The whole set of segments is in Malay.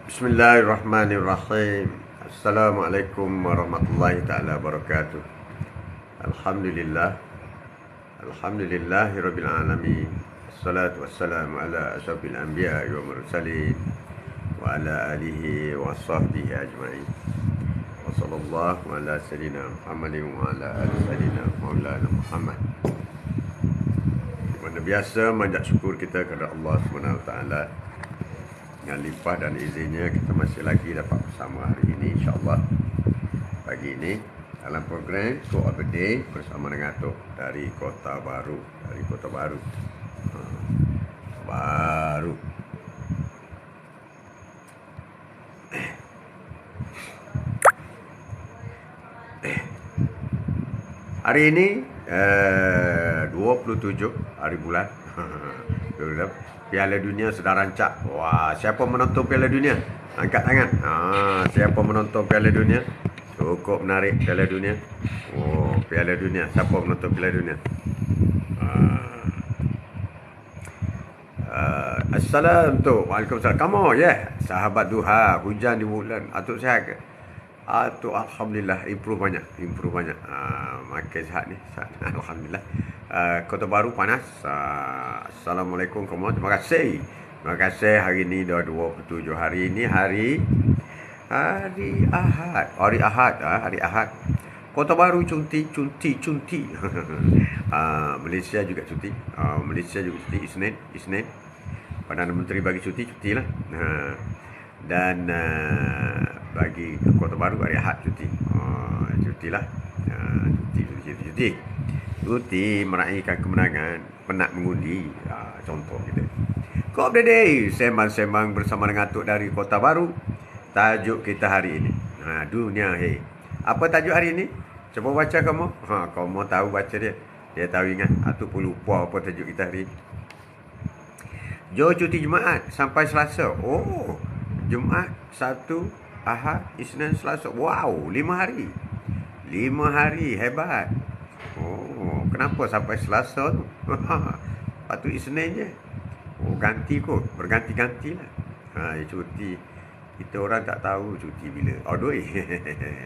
Bismillahirrahmanirrahim. Assalamualaikum warahmatullahi taala wabarakatuh. Alhamdulillah. Alhamdulillahirabbil alamin. Wassalatu wassalamu ala asyrafil anbiya'i wal mursalin wa ala alihi wa sahbihi ajma'in. Wa sallallahu ala sayyidina Muhammadin wa ala ali sayyidina Maulana Muhammad. Mana biasa manjat syukur kita kepada Allah Subhanahu wa taala. Dengan limpah dan izinnya kita masih lagi dapat bersama hari ini, insyaAllah. Pagi ini dalam program Quote of the Day bersama dengan Atok dari Kota Baru. Baru. Hari ini 27 hari bulan Piala Dunia sudah rancak. Wah, siapa menonton Piala Dunia? Angkat tangan. Siapa menonton Piala Dunia? Cukup menarik Piala Dunia. Oh, Piala Dunia. Siapa menonton Piala Dunia? Assalamualaikum. Waalaikumsalam. Kamu sahabat duha, hujan di bulan. Atuk sihat ke? Atuk alhamdulillah improve banyak. Makin sihat ni. Alhamdulillah. Kota Baru panas. Assalamualaikum kamu. Terima kasih. Hari ini dah 27. Hari ini hari Ahad. Kota Baru cuti. Malaysia juga cuti. Isnin. Perdana Menteri bagi cuti lah. Dan bagi Kota Baru hari Ahad cuti. Cutilah. Cuti meraihkan kemenangan, penat mengundi. Contoh kita. Quote of the Day, sembang-sembang bersama dengan Atuk dari Kota Baru. Tajuk kita hari ini, dunia. Apa tajuk hari ini? Cuba baca kamu. Kamu tahu baca dia. Dia tahu ingat. Atuk pun lupa apa tajuk kita hari ini. Jom cuti Jumaat sampai Selasa. Oh, Jumaat, Sabtu, Ahad, Isnin, Selasa. Wow, 5 hari. 5 hari, hebat. Oh, kenapa sampai Selasa tu? Patut Isnin je. Oh, ganti kot. Berganti-ganti lah. Cuti. Kita orang tak tahu cuti bila. Aduh,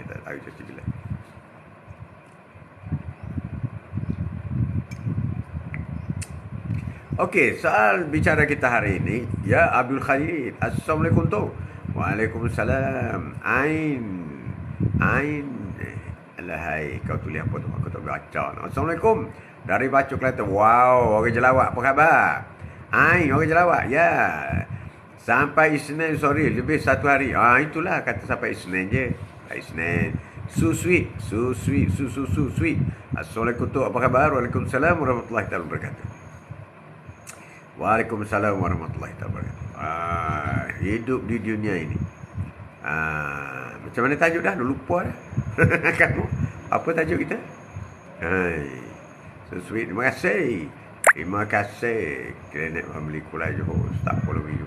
tak tahu cuti bila. Okey, soal bicara kita hari ini. Ya, Abdul Khalid. Assalamualaikum tu. Waalaikumsalam. Ain. Alahai, kau tulis apa tu? Aku tak baca. Assalamualaikum. Dari Bacok Kelantan. Wow, orang Jelawak apa khabar? Orang Jelawak. Ya. Sampai Isnin, lebih 1 hari. Itulah kata sampai Isnin je. Isnin. Sweet. Assalamualaikum tu. Apa khabar? Waalaikumsalam warahmatullahi wabarakatuh. Waalaikumsalam warahmatullahi wabarakatuh. Hidup di dunia ini. Macam mana tajuk dah? Lupa dah. Kamu apa tajuk kita? So sweet. Terima kasih Planet Family Kulai Johor start follow you.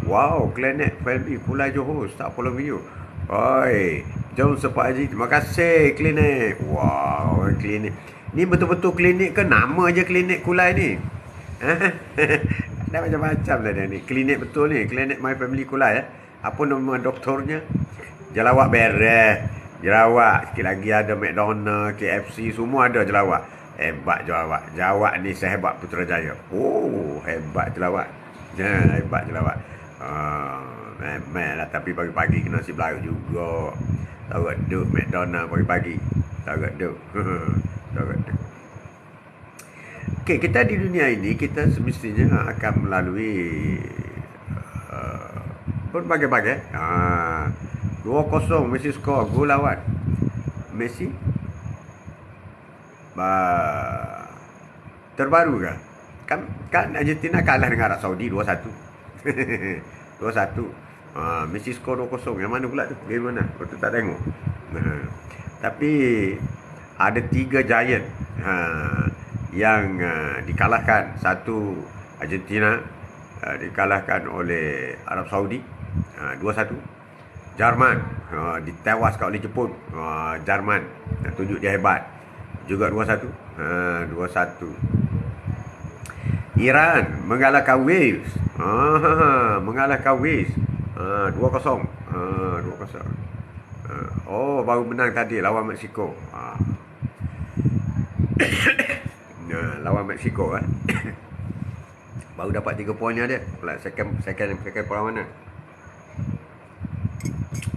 Wow, Planet Family Kulai Johor start follow you. Oi, jom Pak Haji. Terima kasih klinik. Wow, klinik. Ni betul-betul klinik ke nama je klinik Kulai ni? Ada macam-macam lah dia ni. Klinik betul ni, Klinik My Family Kulai. Apa nama doktornya? Jelawak beres. Jelawak. Sikit lagi ada McDonald, KFC, semua ada jelawak. Hebat jelawak. Jelawak ni sehebat Putrajaya. Oh, hebat jelawak. Hebat jelawak. Memang lah. Tapi pagi-pagi kena nasi Melayu juga. Tahu duk McDonald pagi-pagi. Tahu duk. Okey, kita di dunia ini, kita semestinya akan melalui berbagai-bagai. 2-0 Messi skor, gol lawan. Messi terbaru ke? Kan Argentina kalah dengan Arab Saudi 2-1. 2-1. Messi skor 2-0. Yang mana pula tu? Game mana? Aku tak tengok. Tapi ada 3 giant yang dikalahkan. Satu Argentina dikalahkan oleh Arab Saudi 2-1. Jerman ditewaskan oleh Jepun. Jerman tunjuk dia hebat juga 2-1. 2-1. Iran mengalahkan Wales. 2-0. 2-0. Oh, baru menang tadi lawan Mexico. Lawan Mexico baru dapat 3 poin dia. Second perlawanan.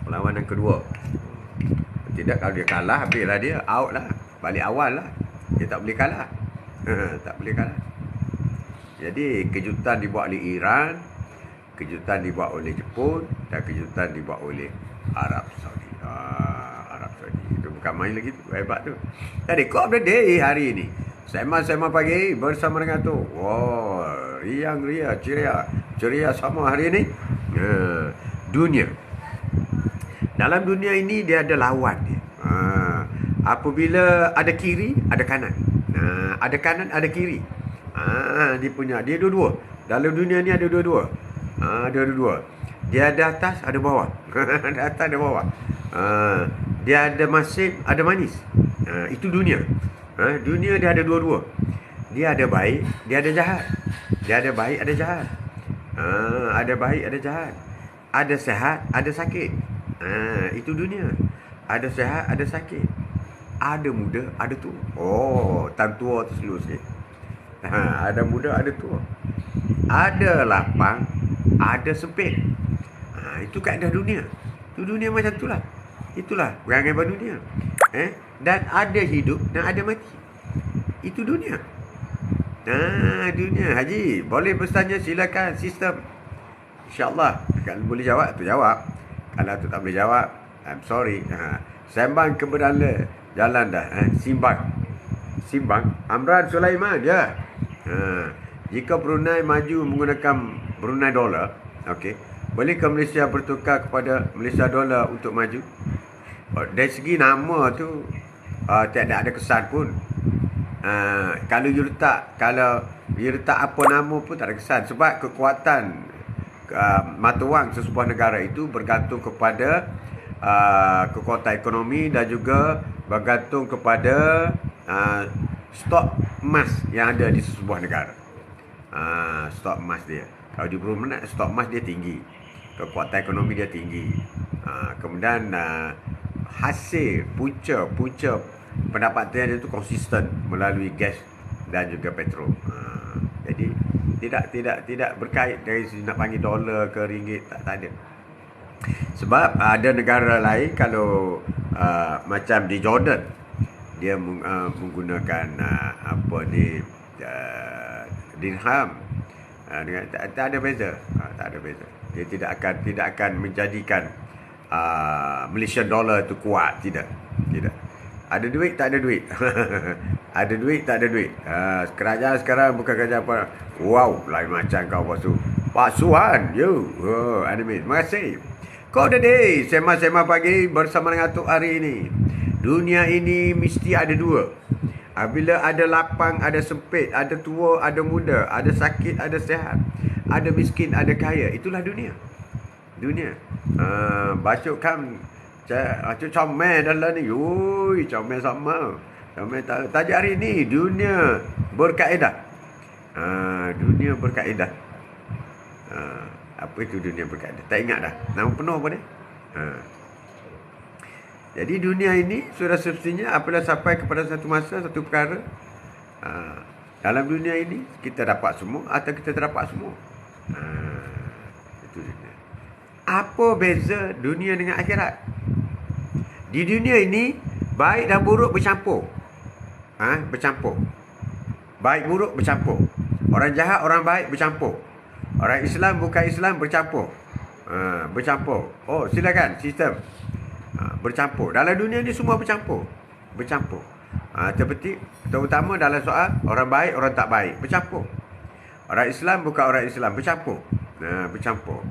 Perlawanan kedua. Tidak, kalau dia kalah, habislah dia, out lah. Balik awal lah. Dia tak boleh kalah. Tak boleh kalah. Jadi kejutan dibuat oleh Iran, kejutan dibuat oleh Jepun, dan kejutan dibuat oleh Arab Saudi. Arab Saudi. Itu bukan main lagi tu. Hebat tu. Jadi, Quote of the Day hari ini. Sema pagi bersama dengan tu. Wow, riang ria, ceria sama hari ini. Dunia. Dalam dunia ini dia ada lawan dia. Apabila ada kiri, ada kanan. Ada kanan, ada kiri. Dia dua-dua. Dalam dunia ni ada dua-dua. Ada dua-dua. Dia ada atas, ada bawah. Ada atas, ada bawah. Dia ada masin, ada manis. Itu dunia. Dunia dia ada dua-dua. Dia ada baik, dia ada jahat. Dia ada baik, ada jahat. Ada baik, ada jahat. Ada sehat, ada sakit. Itu dunia. Ada sehat, ada sakit. Ada muda, ada tua. Oh, tan tua tu slow sikit. Ada muda, ada tua. Ada lapang, ada sempit. Itu kaedah dunia. Itu dunia macam itulah. Itulah perangai dunia. Dan ada hidup dan ada mati. Itu dunia. Dunia. Haji, boleh bertanya, silakan sistem. InsyaAllah. Kalau boleh jawab, tu jawab. Kalau tu tak boleh jawab, I'm sorry. Sembang ke beranda. Jalan dah. Simbang. Amran Sulaiman, ya. Jika Brunei maju menggunakan Brunei dolar, okey, bolehkah Malaysia bertukar kepada Malaysia dolar untuk maju? Dari segi nama tu tidak ada kesan pun. Kalau you letak apa nama pun tak ada kesan, sebab kekuatan mata wang sesebuah negara itu bergantung kepada kekuatan ekonomi dan juga bergantung kepada stok emas yang ada di sesebuah negara. Stok emas dia. Kalau di Brunei, stok emas dia tinggi. Kekuatan ekonomi dia tinggi. Kemudian hasil punca pendapatan dia itu konsisten melalui gas dan juga petrol. Jadi tidak berkait dari segi nak panggil dolar ke ringgit, tak ada. Sebab ada negara lain kalau macam di Jordan, dia menggunakan dirham. Tak ada beza. Tak ada beza. Dia tidak akan menjadikan Malaysian dollar itu kuat. Tidak. Ada duit, tak ada duit. Ada duit, tak ada duit. Kerajaan sekarang bukan kerajaan apa. Wow, lain macam kau pasu. Pak Suhan, anime. Terima kasih. Quote of the Day, sema pagi bersama dengan Tok hari ini. Dunia ini mesti ada dua. Apabila ada lapang, ada sempit, ada tua, ada muda, ada sakit, ada sehat, ada miskin, ada kaya. Itulah dunia. Bacuk kan comel dalam ni. Ui, comel sama. Comel tajuk hari ni, dunia berkaedah. Dunia berkaedah. Apa itu dunia berkaedah? Tak ingat dah. Nama penuh apa dia? Jadi dunia ini sudah semestinya apabila sampai kepada satu masa, satu perkara, dalam dunia ini kita dapat semua atau kita tak dapat semua. Itu dunia. Apa beza dunia dengan akhirat? Di dunia ini baik dan buruk bercampur. Bercampur. Baik buruk bercampur. Orang jahat, orang baik bercampur. Orang Islam, bukan Islam bercampur. Bercampur. Oh, silakan sistem. Bercampur. Dalam dunia ni semua bercampur. Terutama dalam soal orang baik, orang tak baik. Bercampur. Orang Islam, bukan orang Islam. Bercampur. Bercampur.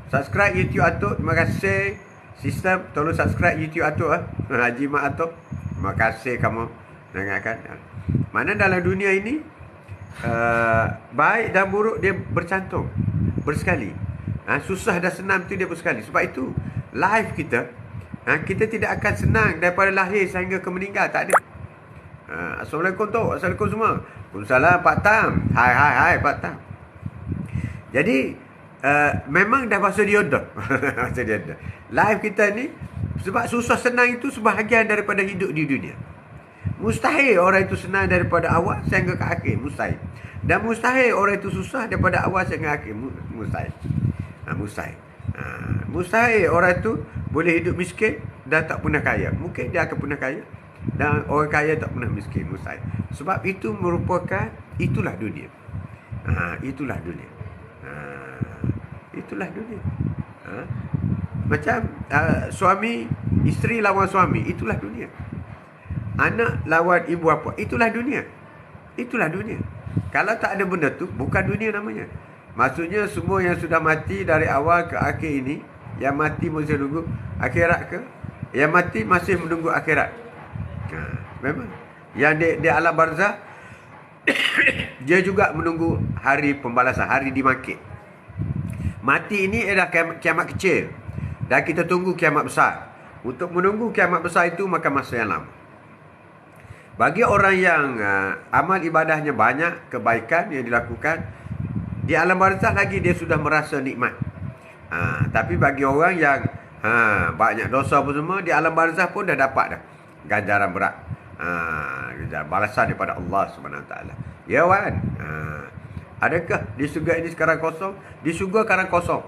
Subscribe YouTube Atuk. Terima kasih. Sistem, tolong subscribe YouTube Atuk. Haji Mak Atuk. Terima kasih kamu dengarkan. Mana dalam dunia ini, baik dan buruk dia bercantum. Bersekali. Susah dan senang tu dia bersekali. Sebab itu, life kita, kita tidak akan senang daripada lahir sehingga ke meninggal. Tak ada. Assalamualaikum Tok. Assalamualaikum semua. Waalaikumsalam Pak Tam. Hai Pak Tam. Jadi memang dah masa dia dah. Masa dia dah. Life kita ni, sebab susah senang itu sebahagian daripada hidup di dunia. Mustahil orang itu senang daripada awal sehingga ke akhir. Mustahil. Dan mustahil orang itu susah daripada awal sehingga akhir. Mustahil. Mustahil. Mustahil orang itu boleh hidup miskin dan tak pernah kaya. Mungkin dia akan pernah kaya. Dan orang kaya tak pernah miskin. Mustahil. Sebab itu merupakan, itulah dunia. Itulah dunia. Itulah dunia. Macam suami, isteri lawan suami. Itulah dunia. Anak lawan ibu bapa. Itulah dunia. Itulah dunia. Kalau tak ada benda tu, bukan dunia namanya. Maksudnya semua yang sudah mati dari awal ke akhir ini, yang mati masih menunggu akhirat ke? Yang mati masih menunggu akhirat. Memang. Yang di alam barzah, dia juga menunggu hari pembalasan, hari dibangkit. Mati ini adalah kiamat kecil. Dan kita tunggu kiamat besar. Untuk menunggu kiamat besar itu makan masa yang lama. Bagi orang yang amal ibadahnya banyak, kebaikan yang dilakukan, di alam barzah lagi dia sudah merasa nikmat. Tapi bagi orang yang banyak dosa pun semua, di alam barzah pun dah dapat dah ganjaran berat. Balasan daripada Allah SWT. Ya kan? Adakah di syurga ini sekarang kosong? Di syurga sekarang kosong.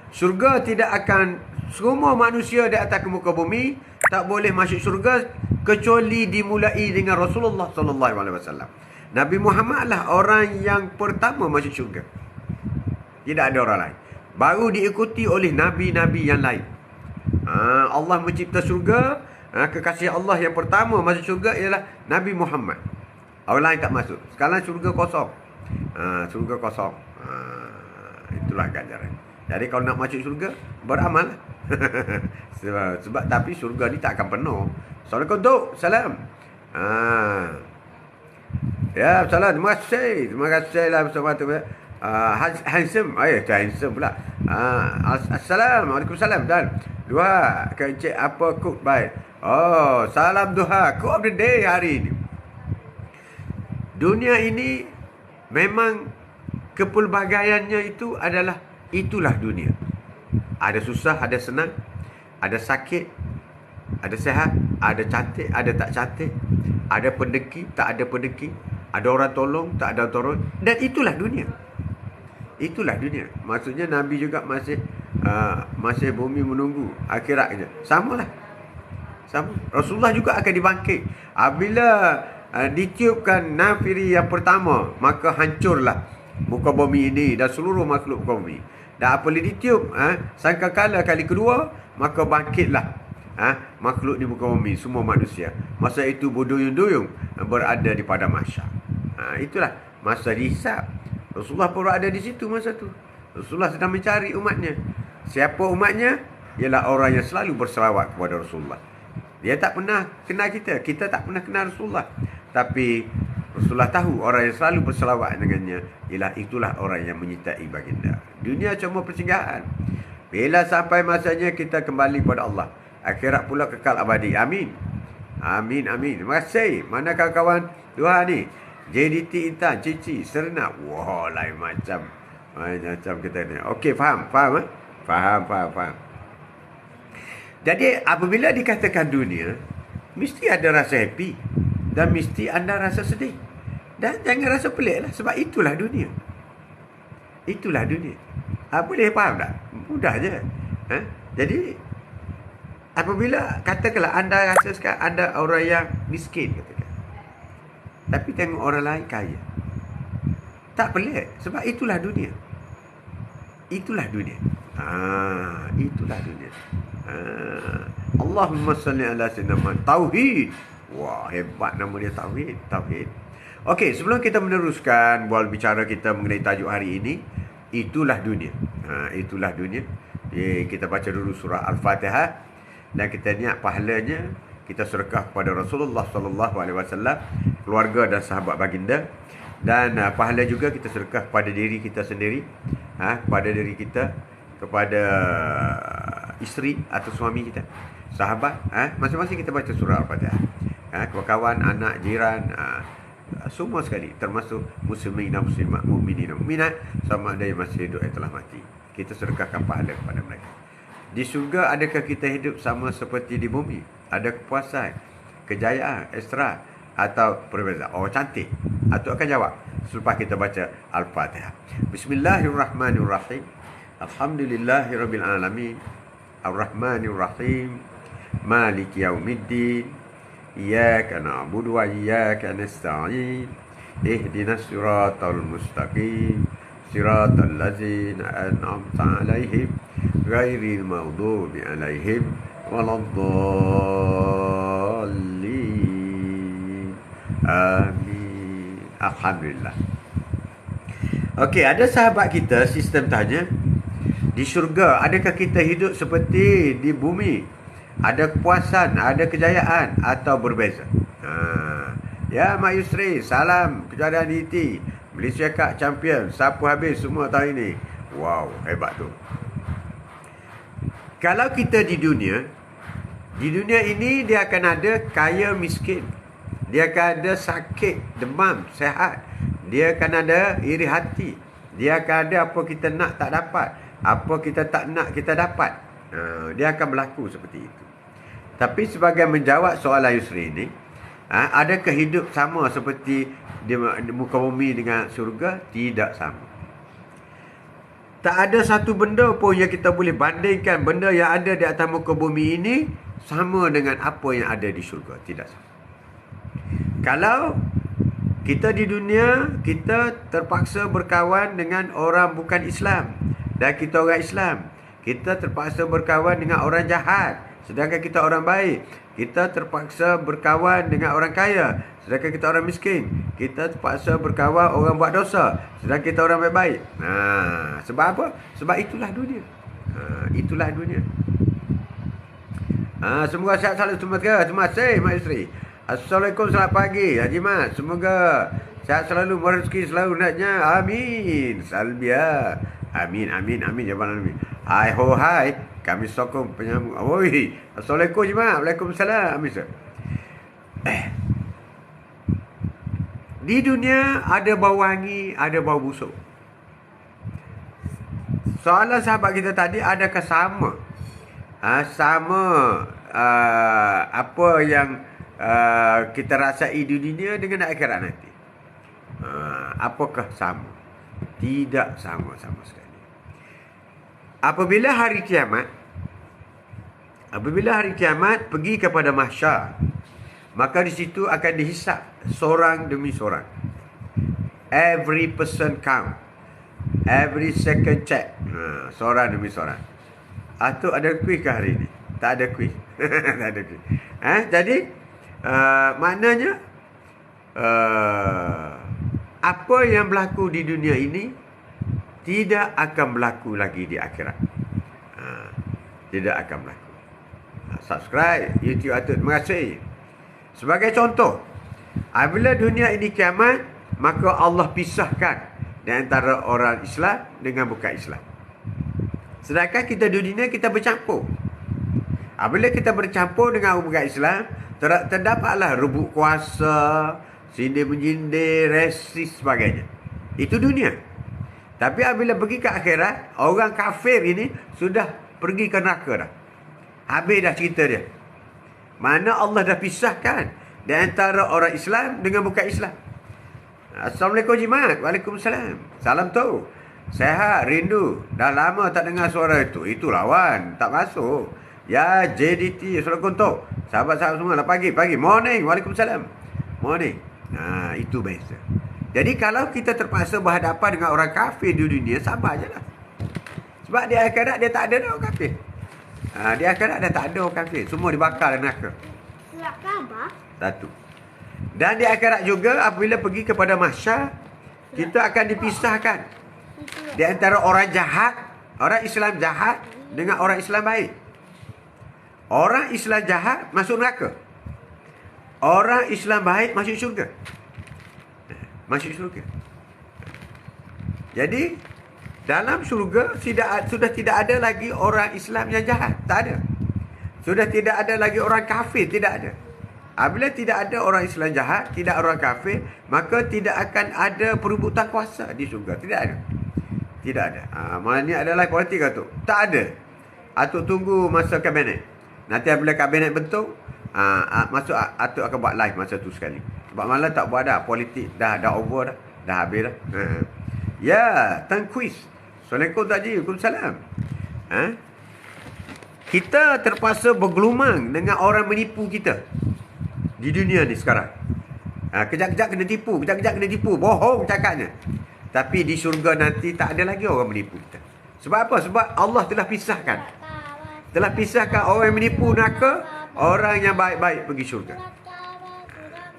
Syurga tidak akan, semua manusia di atas muka bumi tak boleh masuk syurga kecuali dimulai dengan Rasulullah SAW. Nabi Muhammad lah orang yang pertama masuk syurga. Tidak ada orang lain. Baru diikuti oleh nabi-nabi yang lain. Allah mencipta syurga. Kekasih Allah yang pertama masuk syurga ialah Nabi Muhammad. Orang lain tak masuk. Sekarang syurga kosong. Syurga kosong. Itulah ganjaran. Jadi kalau nak masuk syurga, beramal. sebab tapi syurga ni tak akan penuh. Assalamualaikum. Salam. Ya, salam. Terima kasih. Terima kasih lah bersama tu. Handsome. Handsome pula. Assalamualaikum. Salam. Dan dua, Encik apa cook baik. Oh, salam duha. Cook of the day hari ini. Dunia ini memang kepelbagaiannya itu adalah, itulah dunia. Ada susah, ada senang, ada sakit, ada sihat, ada cantik, ada tak cantik, ada pendeki, tak ada pendeki, ada orang tolong, tak ada tolong. Dan itulah dunia. Itulah dunia. Maksudnya Nabi juga masih bumi menunggu akhiratnya. Samalah. Sama. Rasulullah juga akan dibangkit. Apabila ditiupkan nafiri yang pertama, maka hancurlah muka bumi ini dan seluruh makhluk muka bumi. Dan apabila ditiup sangkakala kali kedua, maka bangkitlah makhluk di muka bumi, semua manusia. Masa itu berduyun-duyun berada di padang mahsyar. Itulah masa dihisap. Rasulullah pun ada di situ masa tu. Rasulullah sedang mencari umatnya. Siapa umatnya? Ialah orang yang selalu berselawat kepada Rasulullah. Dia tak pernah kenal kita. Kita tak pernah kenal Rasulullah. Tapi Rasulullah tahu orang yang selalu berselawat dengannya, ialah itulah orang yang menyertai baginda. Dunia cuma persinggahan. Bila sampai masanya kita kembali pada Allah, akhirat pula kekal abadi. Amin. Amin, amin. Terima kasih. Mana kawan-kawan dua ni? JDT Intan, Cici, Serna. Wah, lain macam. Macam kita ni. Okey, faham? Faham? Faham. Jadi, apabila dikatakan dunia, mesti ada rasa happy. Dan mesti anda rasa sedih. Dan jangan rasa pelik lah. Sebab itulah dunia. Itulah dunia. Boleh faham tak? Mudah je. Jadi, apabila katakanlah anda rasa sekarang anda orang yang miskin, katakan. Tapi tengok orang lain kaya. Tak pelik. Sebab itulah dunia. Itulah dunia. Itulah dunia. Allahumma salli ala sayyidina Muhammad. Tauhid. Wah, hebat nama dia, Tauhid. Tauhid. Okey, sebelum kita meneruskan bual bicara kita mengenai tajuk hari ini, itulah dunia. Itulah dunia. Kita baca dulu surah Al-Fatihah dan kita niat pahalanya kita sedekah kepada Rasulullah sallallahu alaihi wasallam, keluarga dan sahabat baginda, dan pahala juga kita sedekah kepada diri kita sendiri, kepada diri kita, kepada isteri atau suami kita, sahabat, masing-masing kita baca surah Al-Fatihah. Kawan-kawan, anak, jiran, semua sekali, termasuk muslimin dan muslimat, mukminin dan mukminat, sama ada yang masih hidup yang telah mati. Kita sedekahkan pahala kepada mereka. Di syurga adakah kita hidup sama seperti di bumi? Ada kepuasan, kejayaan, ekstra atau perbezaan? Oh, cantik. Atuk akan jawab selepas kita baca Al-Fatihah. Bismillahirrahmanirrahim. Alhamdulillahirabbil alamin. Ar-Rahmanir-Rahim. Maliki yaumiddin. Iyyaka na'budu wa iyyaka nasta'in. Ihdinas siratal mustaqim. Siratal ladzina an'amta 'alaihim ghairil maghdubi 'alaihim waladdallin. Amin. Alhamdulillah. Okey, ada sahabat kita sistem tanya, di syurga adakah kita hidup seperti di bumi? Ada kepuasan, ada kejayaan atau berbeza? Ya Mak Yusri, salam kejuaraan DT, Malaysia Cup champion, sapu habis semua tahun ini. Wow, hebat tu. Kalau kita di dunia ini dia akan ada kaya miskin. Dia akan ada sakit, demam, sehat. Dia akan ada iri hati. Dia akan ada apa kita nak tak dapat, apa kita tak nak kita dapat. Dia akan berlaku seperti itu. Tapi sebagai menjawab soalan Yusri ini, adakah hidup sama seperti di muka bumi dengan syurga? Tidak sama. Tak ada satu benda pun yang kita boleh bandingkan benda yang ada di atas muka bumi ini sama dengan apa yang ada di syurga. Tidak sama. Kalau kita di dunia, kita terpaksa berkawan dengan orang bukan Islam dan kita orang Islam. Kita terpaksa berkawan dengan orang jahat sedangkan kita orang baik. Kita terpaksa berkawan dengan orang kaya sedangkan kita orang miskin. Kita terpaksa berkawan orang buat dosa sedangkan kita orang baik-baik. Sebab apa? Sebab itulah dunia. Itulah dunia. Semoga sihat selalu semua. Terima kasih Mak Yusri. Assalamualaikum, selamat pagi Haji Mat. Semoga sihat selalu, rezeki selalu naknya. Amin. Salbia. Amin, amin, amin. Jawapan amin. Hai ho hai. Kami sokong penyambung. Oi. Assalamualaikum Haji Mat. Waalaikumsalam. Amin sir. Di dunia ada bau wangi, ada bau busuk. Soalan sahabat kita tadi, adakah sama? Sama apa yang kita rasai di dunia dengan akhirat nanti. Apakah sama? Tidak sama sekali. Apabila hari kiamat pergi kepada mahsyar, maka di situ akan dihisap seorang demi seorang. Every person count. Every second check. Seorang demi seorang. Atuk ada kuis ke hari ini? Tak ada kuis. Tak ada kuis. Jadi maknanya apa yang berlaku di dunia ini tidak akan berlaku lagi di akhirat. Tidak akan berlaku. Subscribe YouTube Atuk. Terima kasih. Sebagai contoh, apabila dunia ini kiamat, maka Allah pisahkan di antara orang Islam dengan bukan Islam. Sedangkan kita di dunia kita bercampur. Apabila kita bercampur dengan orang bukan Islam, terdapatlah rebut kuasa, sindir menjindir, resis sebagainya. Itu dunia. Tapi apabila pergi ke akhirat, orang kafir ini sudah pergi ke neraka dah. Habis dah cerita dia. Mana Allah dah pisahkan di antara orang Islam dengan bukan Islam. Assalamualaikum Jimat. Waalaikumsalam. Salam tu. Sehat, rindu. Dah lama tak dengar suara itu. Itu lawan. Tak masuk. Ya, JDT. Assalamualaikum tu. Sahabat-sahabat semua. Pagi. Morning. Waalaikumsalam. Morning. Itu biasa. Jadi kalau kita terpaksa berhadapan dengan orang kafir di dunia, sabar je lah. Sebab di akhirat dia tak ada orang kafir. Di akhirat dia tak ada orang kafir. Semua dibakar dalam neraka. Surat khabar? Satu. Dan di akhirat juga apabila pergi kepada mahsyar, kita akan dipisahkan di antara orang jahat, orang Islam jahat dengan orang Islam baik. Orang Islam jahat masuk neraka. Orang Islam baik masuk syurga. Masuk syurga. Jadi dalam syurga sudah tidak ada lagi orang Islam yang jahat. Tak ada. Sudah tidak ada lagi orang kafir. Tidak ada. Apabila tidak ada orang Islam jahat, tidak orang kafir, maka tidak akan ada perebutan kuasa di syurga. Tidak ada. Tidak ada. Maknanya adalah politik Atuk. Tak ada. Atuk tunggu masa kabinet. Nanti apabila kabinet bentuk, masuk Atuk akan buat live masa tu sekali. Sebab malam tak buat dah. Politik dah over dah. Dah habis dah. Ya, Tan Quiz. Assalamualaikum Tak Haji. Waalaikumsalam. Kita terpaksa bergelumang dengan orang menipu kita di dunia ni sekarang. Kejap-kejap kena tipu, kejap-kejap kena tipu. Bohong cakapnya. Tapi di syurga nanti tak ada lagi orang menipu kita. Sebab apa? Sebab Allah telah pisahkan. Telah pisahkan orang yang menipu neraka, orang yang baik-baik pergi syurga.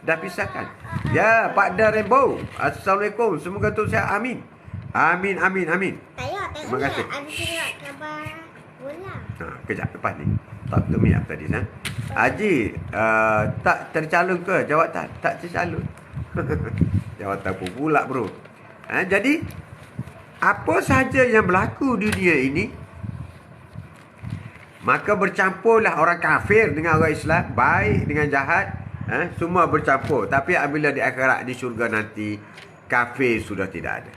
Dah pisahkan. Ya, Pak Dar Rainbow. Assalamualaikum. Semoga tu sihat. Amin. Amin, amin, amin. Terima kasih. Kejap lepas ni. Tak termiap tadi. Haji, tak tercalon ke jawatan? Tak tercalon. Jawatan pun pula bro. Jadi, apa sahaja yang berlaku di dunia ini, maka bercampurlah orang kafir dengan orang Islam, baik dengan jahat, semua bercampur. Tapi apabila di akhirat, di syurga nanti, kafir sudah tidak ada.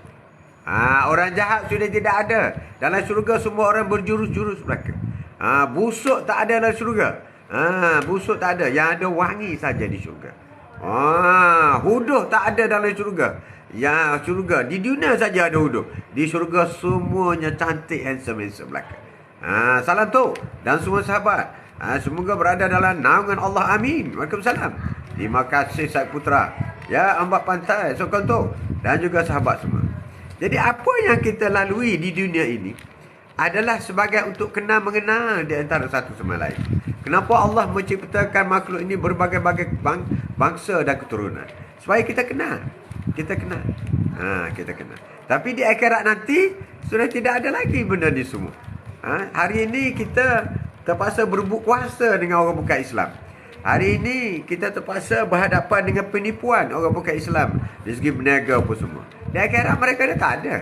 Orang jahat sudah tidak ada. Dalam syurga semua orang berjurus-jurus belaka. Busuk tak ada dalam syurga. Busuk tak ada. Yang ada wangi saja di syurga. Huduh tak ada dalam syurga. Ya, syurga. Di dunia saja ada huduh. Di syurga semuanya cantik, handsome belaka. Salam tu. Dan semua sahabat. Semoga berada dalam naungan Allah. Amin. Waalaikumsalam. Terima kasih Syed Putra. Ya, Ambak Pantai. Sokong tu. Dan juga sahabat semua. Jadi apa yang kita lalui di dunia ini adalah sebagai untuk kenal mengenal di antara satu sama lain. Kenapa Allah menciptakan makhluk ini berbagai-bagai bangsa dan keturunan? Supaya kita kenal. Kita kenal. Kita kenal. Tapi di akhirat nanti sudah tidak ada lagi benda ni semua. Hari ini kita terpaksa berebut kuasa dengan orang bukan Islam. Hari ini kita terpaksa berhadapan dengan penipuan orang bukan Islam. Dari segi berniaga apa semua. Di akhirat mereka dah tak ada.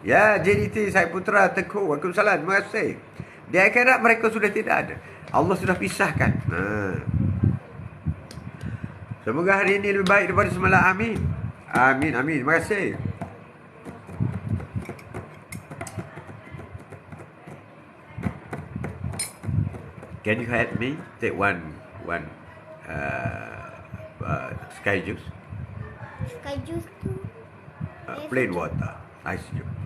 Ya, JDT Syed Putra Teguh. Waalaikumsalam. Terima kasih. Di akhirat mereka sudah tidak ada. Allah sudah pisahkan. Semoga hari ini lebih baik daripada semalam. Amin. Amin, amin. Terima kasih. Can you help me take one sky juice? Sky juice tu Plain water, ice juice.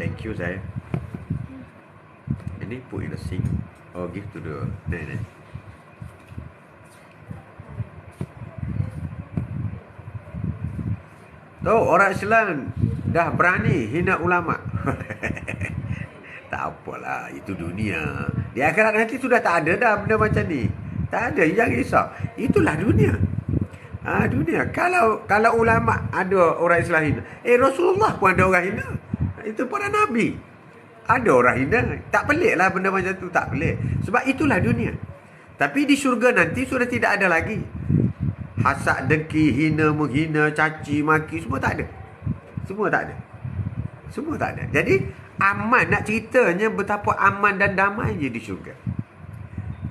Thank you, saya. Ini put in the sink or give to the nenek. Tahu orang Islam dah berani hina ulama. Tak apalah, itu dunia. Di akhirat nanti sudah tak ada dah benda macam ni. Tak ada, jangan risau. Itulah dunia. Dunia. Kalau ulama ada orang Islam hina. Rasulullah pun ada orang hina. Itu para Nabi. Ada orang hina. Tak pelik lah benda macam tu. Tak pelik. Sebab itulah dunia. Tapi di syurga nanti sudah tidak ada lagi. Hasad, dengki, hina, menghina, caci, maki. Semua tak ada. Semua tak ada. Semua tak ada. Jadi, aman. Nak ceritanya betapa aman dan damai je di syurga.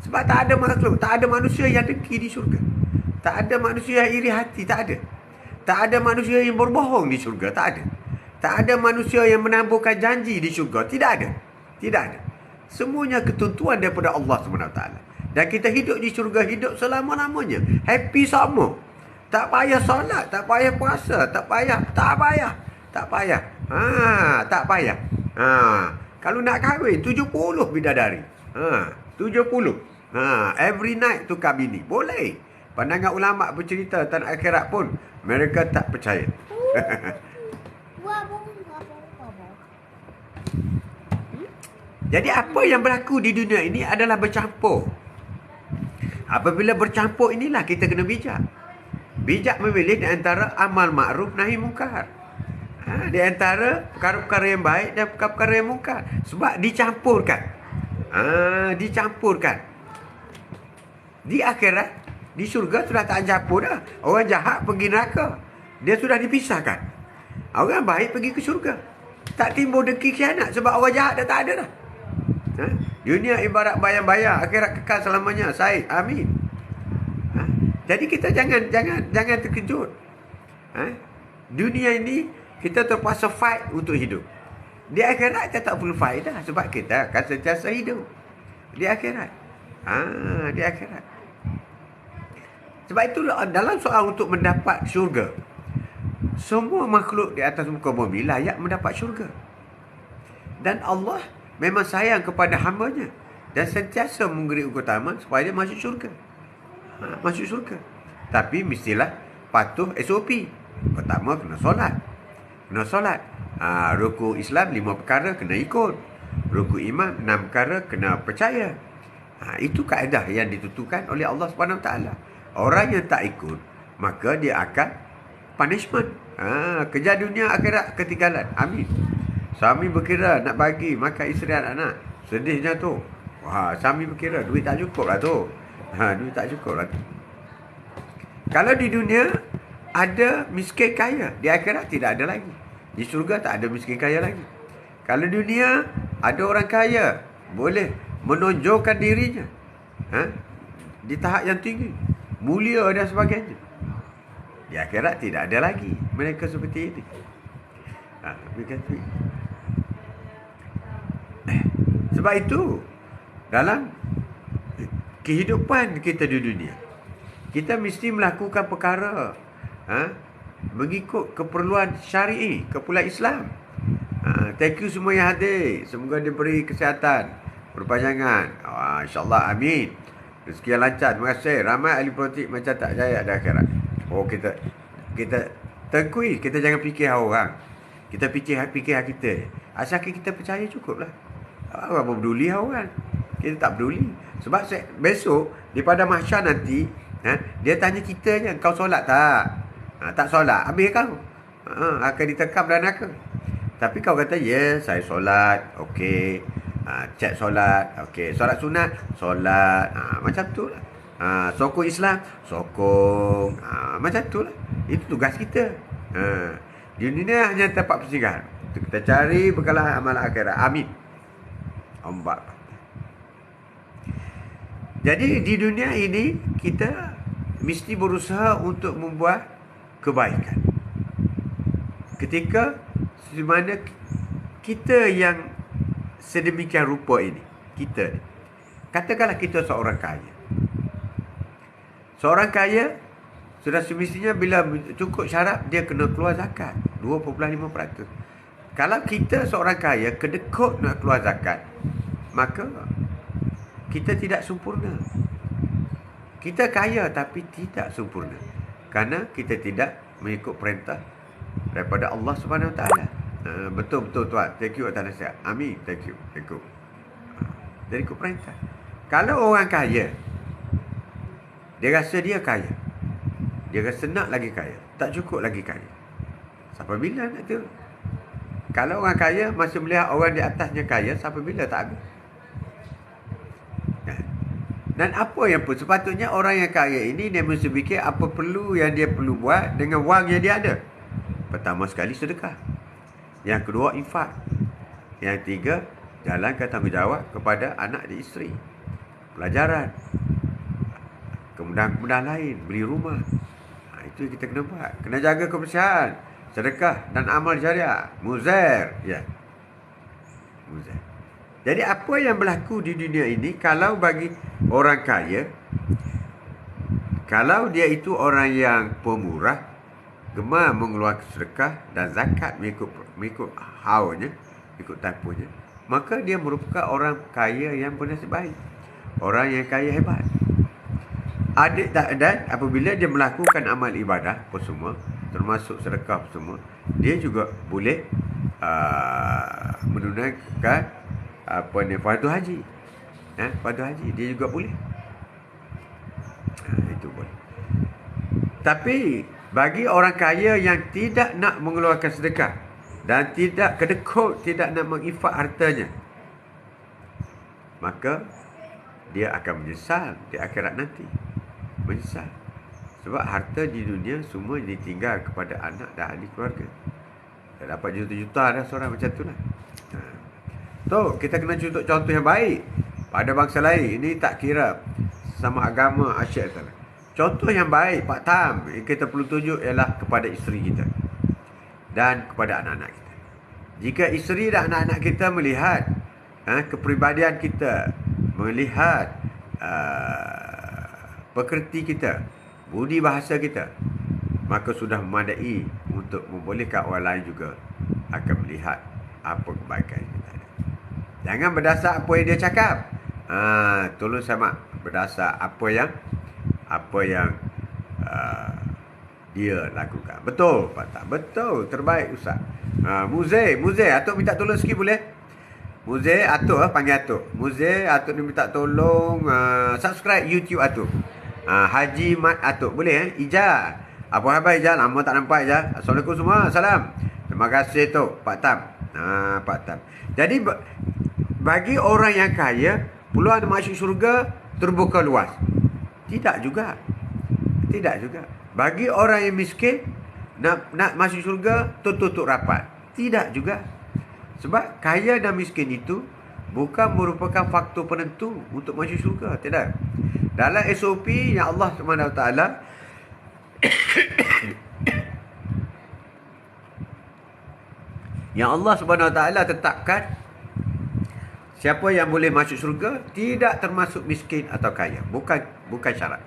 Sebab tak ada makhluk. Tak ada manusia yang dengki di syurga. Tak ada manusia yang iri hati. Tak ada. Tak ada manusia yang berbohong di syurga. Tak ada. Tak ada manusia yang menamburkan janji di syurga. Tidak ada. Tidak ada. Semuanya ketentuan daripada Allah SWT. Dan kita hidup di syurga, hidup selama-lamanya. Happy sama. Tak payah solat. Tak payah puasa. Tak payah. Tak payah. Tak payah. Tak payah. Kalau nak kahwin, 70 bidadari. 70. Every night tukar bini. Boleh. Pandangan ulama bercerita tentang akhirat pun mereka tak percaya. Jadi apa yang berlaku di dunia ini adalah bercampur. Apabila bercampur inilah kita kena bijak. Bijak memilih di antara amal makruf nahi mungkar. Di antara perkara-perkara yang baik dan perkara-perkara yang mungkar. Sebab dicampurkan. Dicampurkan. Di akhirat, di syurga sudah tak campur dah. Orang jahat pergi neraka. Dia sudah dipisahkan. Orang baik pergi ke syurga. Tak timbul dengki khianat sebab orang jahat dah tak ada dah. Dunia ibarat bayang-bayang, akhirat kekal selamanya. Said, amin. Ha? Jadi kita jangan terkejut. Ha? Dunia ini kita terpaksa fight untuk hidup. Di akhirat kita tak perlu fight dah, sebab kita akan sentiasa hidup di akhirat. Di akhirat. Sebab itu dalam soal untuk mendapat syurga, semua makhluk di atas muka bumi layak mendapat syurga. Dan Allah memang sayang kepada hamba-Nya dan sentiasa memberi keutamaan supaya dia masuk syurga. Masuk syurga. Tapi mestilah patuh SOP. Pertama kena solat. Rukuk Islam 5 perkara kena ikut. Rukuk iman 6 perkara kena percaya. Itu kaedah yang ditentukan oleh Allah Subhanahu Wa Taala. Orang yang tak ikut, maka dia akan punishment. Kejar dunia, akhirat ketinggalan. Amin. Suami berkira nak bagi makan isteri anak-anak. Sedihnya tu. Suami berkira duit tak cukup lah tu. Duit tak cukup lah tu. Kalau di dunia ada miskin kaya, di akhirat tidak ada lagi. Di syurga tak ada miskin kaya lagi. Kalau dunia ada orang kaya, boleh menonjolkan dirinya di tahap yang tinggi, mulia dan sebagainya. Di akhirat tidak ada lagi mereka seperti ini. Sebab itu dalam kehidupan kita di dunia, kita mesti melakukan perkara mengikut keperluan syar'i, keperluan Islam. Thank you semua yang hadir. Semoga diberi kesihatan berpanjangan. InsyaAllah, amin. Rezeki yang lancar. Terima kasih. Ramai ahli politik macam tak jaya ada akhirat. Kita tengkui. Kita jangan fikir orang. Kita fikir kita. Asalkan kita percaya cukuplah. Apa peduli orang. Kita tak peduli. Sebab besok di pada mahsyar nanti, dia tanya kita je, kau solat tak? Tak solat, habis kau. Akan ditekam dalam neraka. Tapi kau kata, ya, saya solat. Okey. Cek solat. Okey. Solat sunat. Solat. Macam tu lah. Sokong Islam. Sokong. Macam tu lah. Itu tugas kita. Di dunia hanya tempat persinggahan. Kita cari bekalan amal akhirat. Amin. Ombak. Jadi di dunia ini kita mesti berusaha untuk membuat kebaikan. Ketika di mana kita yang sedemikian rupa ini, kita ni, katakanlah kita seorang kaya. Seorang kaya sudah semestinya bila cukup syarat dia kena keluar zakat 2.5%. Kalau kita seorang kaya kedekut nak keluar zakat, maka kita tidak sempurna. Kita kaya tapi tidak sempurna. Kerana kita tidak mengikut perintah daripada Allah Subhanahu Wa Taala. Betul tuan. Thank you atas nasihat. Amin. Thank you. Jadi ikut perintah. Kalau orang kaya, dia rasa dia kaya. Dia rasa nak lagi kaya. Tak cukup lagi kaya. Sampai bila nak tu? Kalau orang kaya masih melihat orang di atasnya kaya, sampai bila tak habis? Dan apa yang pun sepatutnya orang yang kaya ini dia mesti fikir apa perlu yang dia perlu buat dengan wang yang dia ada. Pertama sekali sedekah. Yang kedua infak. Yang tiga jalankan tanggungjawab kepada anak dan isteri. Pelajaran. Kemudahan-kemudahan lain, beli rumah. Itu yang kita kena buat. Kena jaga kebersihan, sedekah dan amal jariah. Muzair, ya. Muzair. Jadi apa yang berlaku di dunia ini, kalau bagi orang kaya, kalau dia itu orang yang pemurah, gemar mengeluarkan sedekah dan zakat mengikut haulnya, mengikut tempohnya, maka dia merupakan orang kaya yang bernasib baik. Orang yang kaya hebat. Dan apabila dia melakukan amal ibadah apa semua, termasuk sedekah apa semua, dia juga boleh menunaikan fardu haji. Fardu haji dia juga boleh. Itu boleh. Tapi bagi orang kaya yang tidak nak mengeluarkan sedekah dan tidak kedekut, tidak nak menginfak hartanya, maka dia akan menyesal di akhirat nanti. Menyesal. Sebab harta di dunia semua ditinggal kepada anak dan ahli keluarga. Dia dapat juta-juta dah seorang macam tu lah. Tu, kita kena contoh yang baik. Pada bangsa lain, ini tak kira sama agama asyik tak. Contoh yang baik, Pak Tam, yang kita perlu tunjuk ialah kepada isteri kita dan kepada anak-anak kita. Jika isteri dan anak-anak kita melihat kepribadian kita, melihat pekerti kita, budi bahasa kita, maka sudah memadai untuk membolehkan orang lain juga akan melihat apa kebaikan kita ada. Jangan berdasar apa yang dia cakap. Tolong sama berdasar apa yang dia lakukan. Betul, Pak Tak? Betul, terbaik Ustaz. Muzai, Atuk minta tolong sikit boleh? Muzai, Atuk panggil Atuk. Muzai, Atuk ni minta tolong subscribe YouTube Atuk. Haji Mat Atuk, boleh Ija. Apa khabar Ija? Lama tak nampak Ija. Assalamualaikum semua. Salam. Terima kasih Tok, Pak Tam. Pak Tam. Jadi bagi orang yang kaya, peluang masuk syurga terbuka luas. Tidak juga. Bagi orang yang miskin, nak masuk syurga tertutup rapat. Tidak juga. Sebab kaya dan miskin itu bukan merupakan faktor penentu untuk masuk syurga. Tidak. Dalam SOP yang Allah SWT yang Allah SWT tetapkan, siapa yang boleh masuk syurga tidak termasuk miskin atau kaya. Bukan syarat.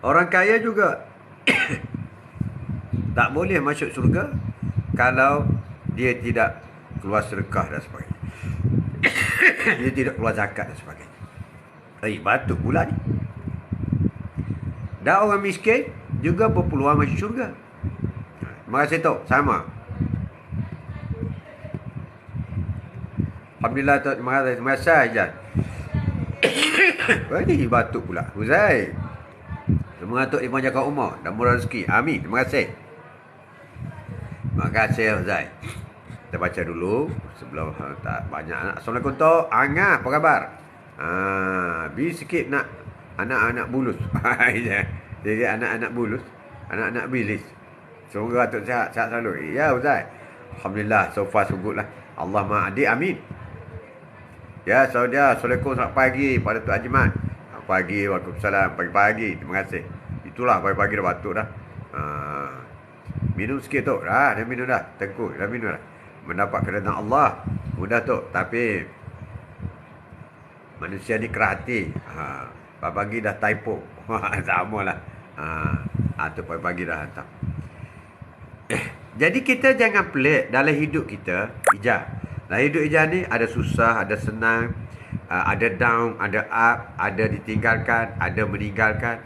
Orang kaya juga tak boleh masuk syurga kalau dia tidak keluar sedekah dan sebagainya. Dia tidak keluar zakat dan sebagainya. Batuk pula ni. Dan orang miskin juga berpeluang masuk syurga. Terima kasih Tok. Sama. Alhamdulillah Tok. Terima kasih Ajan. Ini batuk pula. Uzai. Semoga Tok dipanjangkan umur dan murah rezeki. Amin. Terima kasih. Terima kasih Uzai. Kita baca dulu sebelum tak banyak anak. Assalamualaikum Tok. Angah, apa khabar? Bi sikit nak anak-anak bulus. Jadi anak-anak bulus, anak-anak bilis. Semoga Tok sihat selalu. Ya Uzai. Alhamdulillah, so far so good lah. Allah ma'adik, amin. Ya, saudara, Assalamualaikum, selamat pagi pada Tok Haji Mat. Selamat pagi, waalaikumsalam, pagi-pagi, terima kasih. Itulah, pagi-pagi dah batuk dah. Minum sikit Tok, dah minum dah, tengkuk, dah minum dah. Mendapat keredaan Allah, mudah Tok, tapi manusia ni kerah hati. Pagi-pagi dah typo. Sama lah. Atau pagi-pagi dah hantar. Jadi kita jangan pelik dalam hidup kita, Ijah. Dalam hidup Ijah ni ada susah, ada senang, ada down, ada up, ada ditinggalkan, ada meninggalkan.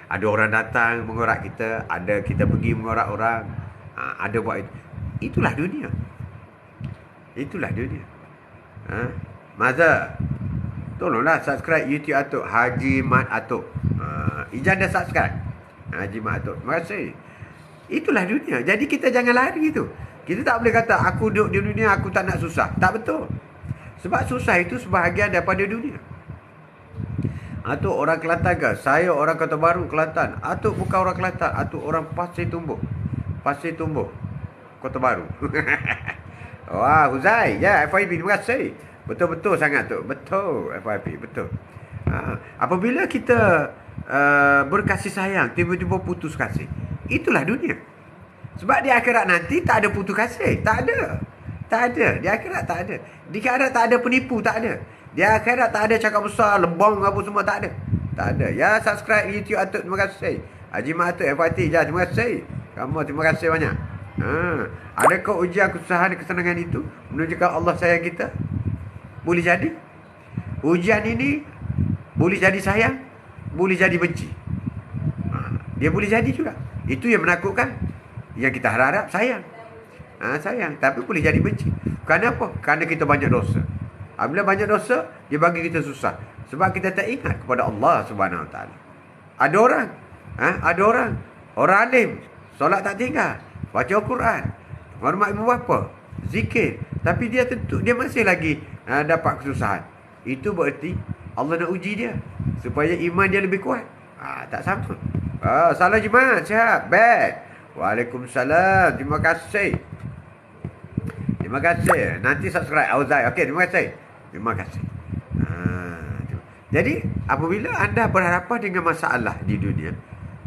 Ada orang datang mengorak kita, ada kita pergi mengorak orang. Ada buat itu. Itulah dunia. Mazhar, tolonglah subscribe YouTube Atuk Haji Mat Atuk. Ijah dah subscribe Haji Mat Atuk. Terima kasih. Itulah dunia. Jadi kita jangan lari tu. Kita tak boleh kata aku duduk di dunia, aku tak nak susah. Tak betul. Sebab susah itu sebahagian daripada dunia. Atuk orang Kelantan ke? Saya orang Kota Baru Kelantan. Atuk bukan orang Kelantan. Atuk orang Pasir Tumbuh, Kota Baru. Wah, Huzai. Ya, FIP. Terima kasih. Betul-betul sangat tu. Betul, FIP. Betul. Apabila kita berkasih sayang, tiba-tiba putus kasih. Itulah dunia. Sebab di akhirat nanti tak ada putus kasih. Tak ada. Di akhirat tak ada. Di akhirat tak ada penipu. Tak ada. Di akhirat tak ada cakap besar, lebong apa semua. Tak ada. Ya, subscribe YouTube Atuk. Terima kasih. Haji Mat Atuk FIT. Ya, terima kasih. Kamu terima kasih banyak. Adakah ujian kesusahan dan kesenangan itu menunjukkan Allah sayang kita? Boleh jadi. Ujian ini boleh jadi sayang, boleh jadi benci. Dia boleh jadi juga. Itu yang menakutkan. Yang kita harap sayang. Sayang. Tapi boleh jadi benci. Kenapa? Kerana kita banyak dosa. Apabila banyak dosa, dia bagi kita susah. Sebab kita tak ingat kepada Allah Subhanahu Wa Taala. Ada orang alim, solat tak tinggal, baca Al-Quran, hormat ibu bapa, zikir, tapi dia masih lagi dapat kesusahan. Itu berarti Allah nak uji dia supaya iman dia lebih kuat. Tak sama. Salam jemaah, sihat, bad. Waalaikumsalam. Terima kasih. Terima kasih. Nanti subscribe Auzai. Okey, terima kasih. Terima kasih. Jadi, apabila anda berhadapan dengan masalah di dunia,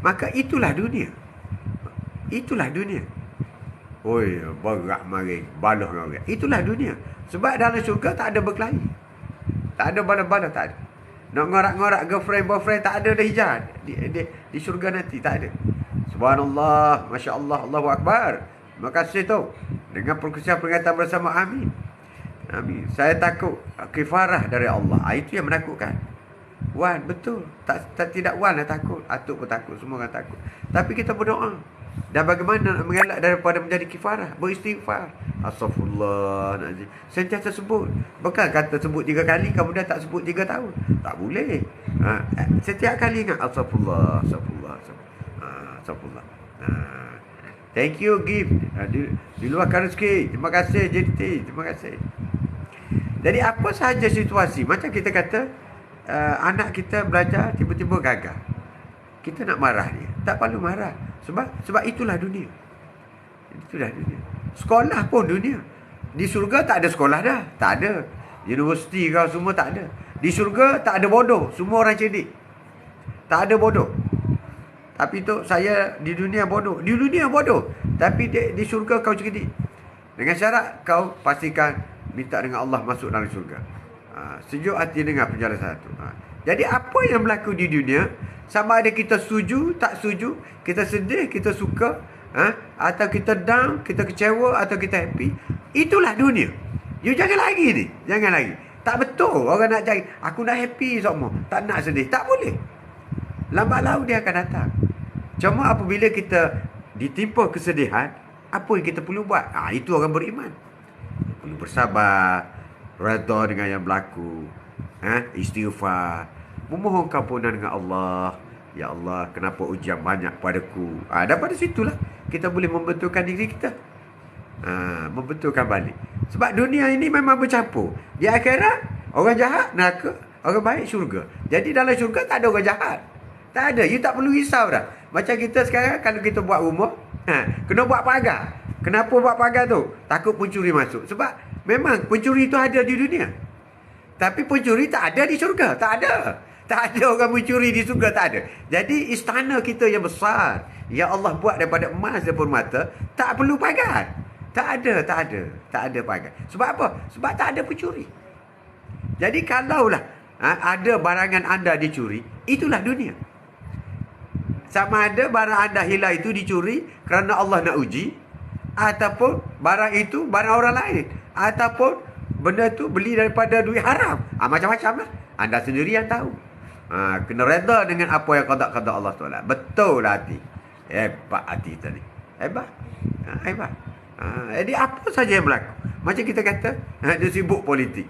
maka itulah dunia. Itulah dunia. Oi, berat mari, balah orang. Itulah dunia. Sebab dalam syurga tak ada berkelahi. Tak ada balah-balah, tak ada. Nak ngorak-ngorak girlfriend, boyfriend, tak ada dah hijab. Di syurga nanti, tak ada. Subhanallah, Masya Allah, Allahu Akbar. Terima kasih tu. Dengan perkataan bersama, amin. Amin. Saya takut kifarah dari Allah. Itu yang menakutkan. Wan, betul. Tidak wan lah takut. Atuk pun takut. Semua orang takut. Tapi kita berdoa. Dan bagaimana nak mengelak daripada menjadi kifarah? Beristighfar. Astaghfirullahaladzim. Sentiasa sebut. Bukan kata sebut 3 kali, kemudian tak sebut 3 tahun. Tak boleh. Setiap kali ingat. Astaghfirullah. Astaghfirullah. Astaghfirullah. Thank you, gift. Di luar rezeki. Terima kasih, JT. Terima kasih. Jadi apa sahaja situasi. Macam kita kata, anak kita belajar tiba-tiba gagal. Kita nak marah dia. Tak perlu marah. Sebab itulah dunia. Itulah dunia. Sekolah pun dunia. Di syurga tak ada sekolah dah. Tak ada. Universiti kau semua tak ada. Di syurga tak ada bodoh. Semua orang cerdik. Tak ada bodoh. Tapi tu saya di dunia bodoh. Di dunia bodoh. Tapi di syurga kau cerdik. Dengan syarat kau pastikan minta dengan Allah masuk dalam syurga. Sejuk hati dengan penjelasan itu. Jadi apa yang berlaku di dunia, sama ada kita setuju, tak setuju, kita sedih, kita suka, atau kita down, kita kecewa, atau kita happy, itulah dunia. You jangan lagi ni. Jangan lagi. Tak betul orang nak cari, aku nak happy semua, tak nak sedih. Tak boleh. Lambat laun dia akan datang. Cuma apabila kita ditimpa kesedihan, apa yang kita perlu buat? Itu orang beriman. Perlu bersabar, redha dengan yang berlaku, istighfar, memohon kampunan dengan Allah. Ya Allah, kenapa ujian banyak padaku? Daripada situlah kita boleh membetulkan diri kita. Membetulkan balik. Sebab dunia ini memang bercampur. Di akhirat, orang jahat neraka, orang baik syurga. Jadi dalam syurga tak ada orang jahat. Tak ada. You tak perlu risau dah. Macam kita sekarang, kalau kita buat rumah, kena buat pagar. Kenapa buat pagar tu? Takut pencuri masuk. Sebab memang pencuri itu ada di dunia. Tapi pencuri tak ada di syurga. Tak ada. Tak ada orang mencuri di syurga. Tak ada. Jadi istana kita yang besar, yang Allah buat daripada emas dan permata, tak perlu pagar. Tak ada. Tak ada pagar. Sebab apa? Sebab tak ada pencuri. Jadi kalaulah ada barangan anda dicuri, itulah dunia. Sama ada barang anda hilang itu dicuri kerana Allah nak uji, ataupun barang itu barang orang lain, ataupun benda tu beli daripada duit haram. Macam-macam lah. Anda sendiri yang tahu. Kena reda dengan apa yang qada Allah SWT. Betul lah hati. Hebat hati kita ni. Hebat. Hebat. Jadi apa saja yang berlaku. Macam kita kata, dia sibuk politik.